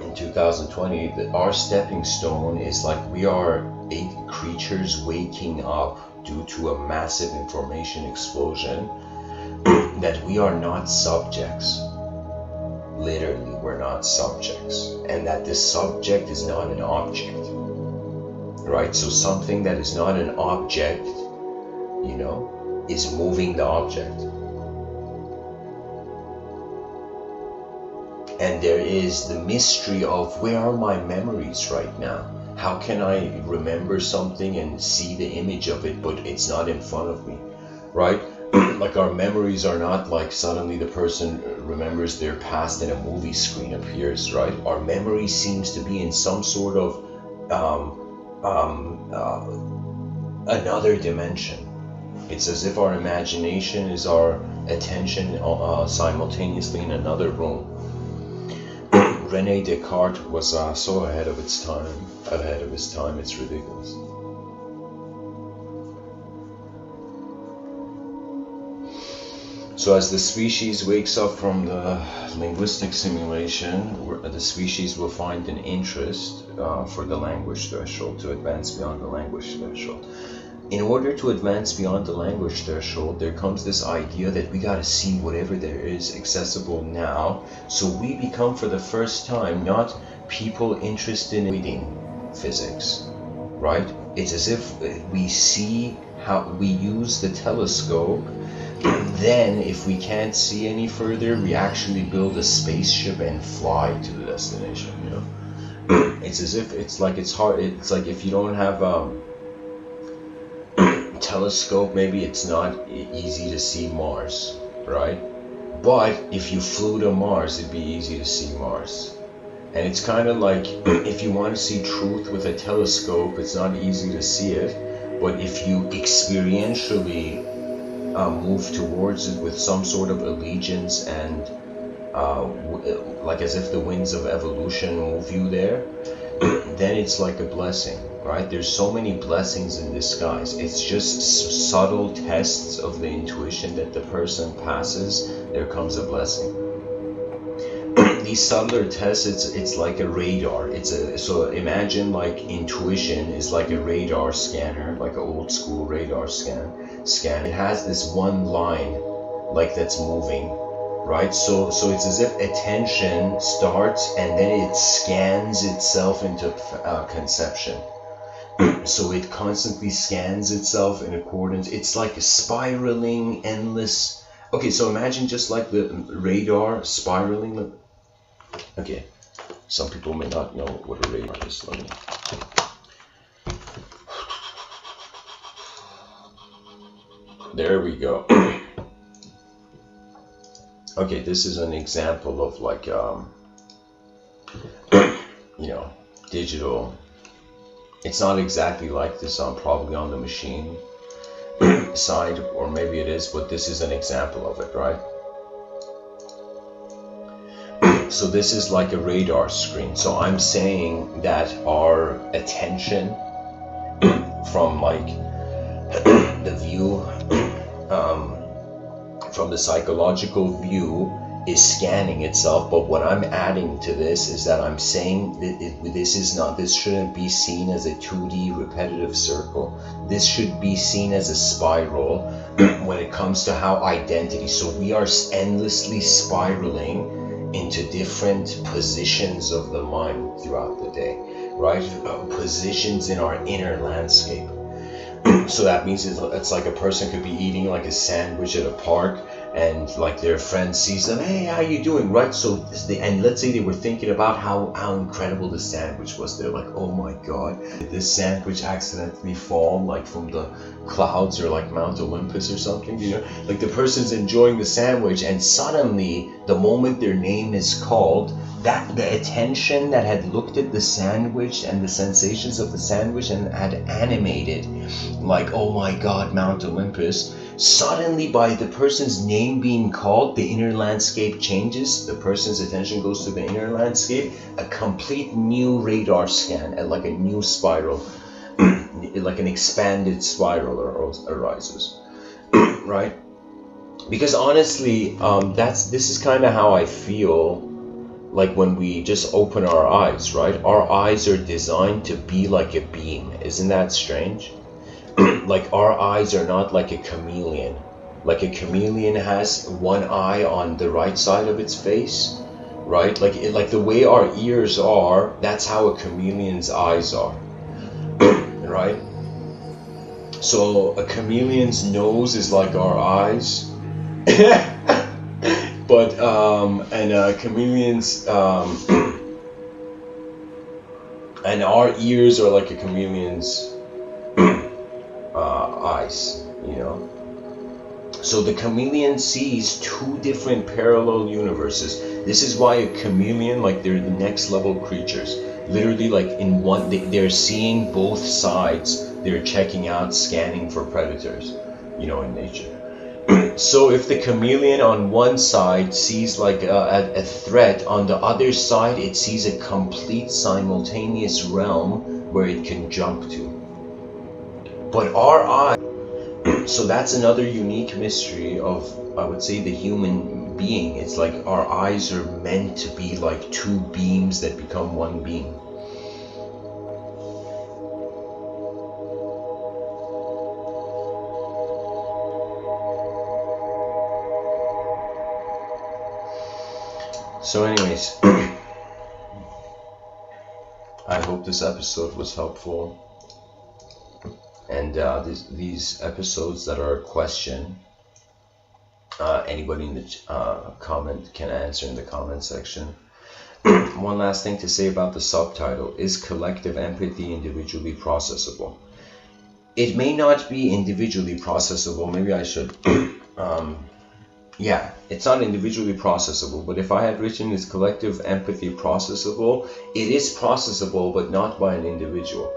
In 2020, our stepping stone is like we are 8 creatures waking up due to a massive information explosion, that we are not subjects. Literally, we're not subjects. And that this subject is not an object. Right? So something that is not an object, is moving the object. And there is the mystery of, where are my memories right now? How can I remember something and see the image of it, but it's not in front of me, right? Like our memories are not like suddenly the person remembers their past and a movie screen appears, right? Our memory seems to be in some sort of another dimension. It's as if our imagination is our attention simultaneously in another room. Rene Descartes was so ahead of his time, it's ridiculous. So as the species wakes up from the linguistic simulation, the species will find an interest for the language threshold, to advance beyond the language threshold. In order to advance beyond the language threshold, there comes this idea that we gotta see whatever there is accessible now. So we become, for the first time, not people interested in reading physics, right? It's as if we see how we use the telescope. Then, if we can't see any further, we actually build a spaceship and fly to the destination, It's as if, it's like if you don't have telescope, maybe it's not easy to see Mars, right? But if you flew to Mars, it'd be easy to see Mars. And it's kind of like, if you want to see truth with a telescope, it's not easy to see it. But if you experientially move towards it with some sort of allegiance and like as if the winds of evolution move you there, then it's like a blessing, right? There's so many blessings in disguise. It's just subtle tests of the intuition that the person passes. There comes a blessing. These subtler tests, it's like a radar. So imagine like intuition is like a radar scanner, like an old school radar scan. It has this one line like that's moving, right? So it's as if attention starts and then it scans itself into conception. So it constantly scans itself in accordance. It's like a spiraling, endless. Okay, so imagine just like the radar spiraling. Okay, some people may not know what a radar is. Let me. There we go. Okay, this is an example of like, you know, digital. It's not exactly like this on probably on the machine side, or maybe it is, but this is an example of it, right? So this is like a radar screen. So I'm saying that our attention from like the view, from the psychological view, is scanning itself. But what I'm adding to this is that I'm saying that this shouldn't be seen as a 2D repetitive circle. This should be seen as a spiral when it comes to how identity. So we are endlessly spiraling into different positions of the mind throughout the day, right? Positions in our inner landscape. So that means it's like a person could be eating like a sandwich at a park, and like their friend sees them, hey, how you doing, right? So and let's say they were thinking about how incredible the sandwich was. They're like, oh my god, did this sandwich accidentally fall like from the clouds or like Mount Olympus or something, you know? Like the person's enjoying the sandwich, and suddenly the moment their name is called, that the attention that had looked at the sandwich and the sensations of the sandwich and had animated like, oh my god, Mount Olympus, suddenly by the person's name being called, the inner landscape changes. The person's attention goes to the inner landscape. A complete new radar scan, and like a new spiral, like an expanded spiral arises, right? Because honestly, this is kind of how I feel. Like when we just open our eyes, right? Our eyes are designed to be like a beam. Isn't that strange? Like our eyes are not like a chameleon. Like a chameleon has one eye on the right side of its face, right? Like the way our ears are, that's how a chameleon's eyes are, right? So a chameleon's nose is like our eyes. But chameleons and our ears are like a chameleon's eyes, you know. So the chameleon sees two different parallel universes. This is why a chameleon, like, they're the next level creatures. Literally, like in one, they're seeing both sides. They're checking out, scanning for predators, you know, in nature. So if the chameleon on one side sees like a threat, on the other side it sees a complete simultaneous realm where it can jump to. But our eye, so that's another unique mystery of, I would say, the human being. It's like our eyes are meant to be like two beams that become one beam. So anyways, I hope this episode was helpful, and these episodes that are a question, anybody in the comment can answer in the comment section. One last thing to say about the subtitle: is collective empathy individually processable? It may not be individually processable. Maybe I should yeah, it's not individually processable, but if I had written is collective empathy processable, it is processable, but not by an individual,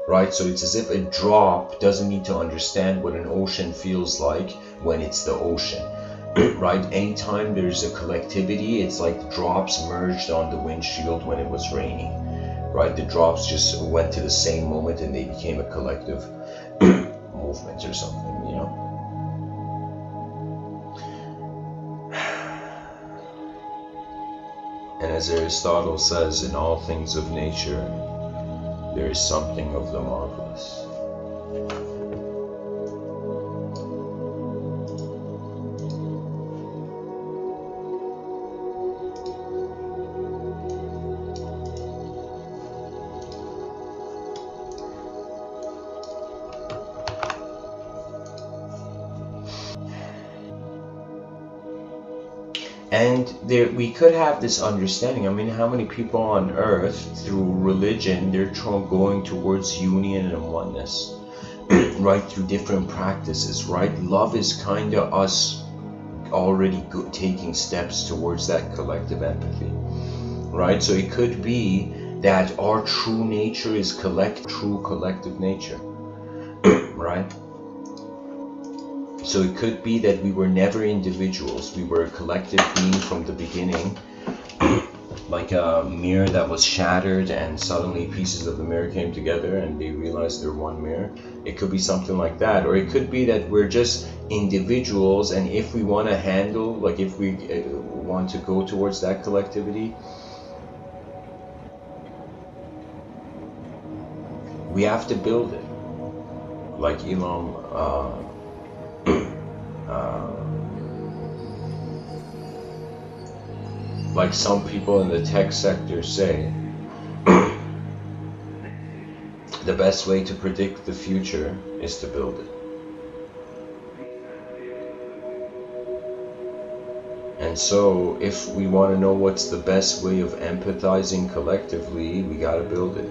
right? So it's as if a drop doesn't need to understand what an ocean feels like when it's the ocean, right? Anytime there's a collectivity, it's like drops merged on the windshield when it was raining, right? The drops just went to the same moment and they became a collective movement or something, you know? And as Aristotle says, in all things of nature, there is something of the marvelous. And there, we could have this understanding. I mean, how many people on earth, through religion, they're going towards union and oneness, right, through different practices, right? Love is kind of us already taking steps towards that collective empathy, right? So it could be that our true nature is true collective nature, right? So it could be that we were never individuals, we were a collective being from the beginning, like a mirror that was shattered and suddenly pieces of the mirror came together and they realized they're one mirror. It could be something like that. Or it could be that we're just individuals, and if we want to handle, like if we want to go towards that collectivity, we have to build it. Like Elon, like some people in the tech sector say, the best way to predict the future is to build it. And so if we want to know what's the best way of empathizing collectively, we gotta build it.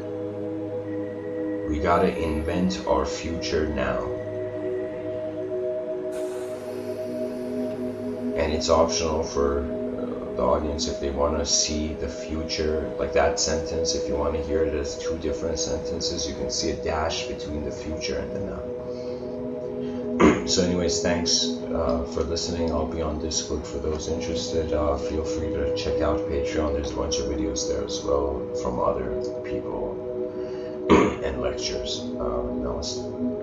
We gotta invent our future now. And it's optional for the audience if they want to see the future, like that sentence. If you want to hear it as two different sentences, you can see a dash between the future and the now. So anyways, thanks for listening. I'll be on Discord for those interested. Feel free to check out Patreon. There's a bunch of videos there as well from other people and lectures. Namaste.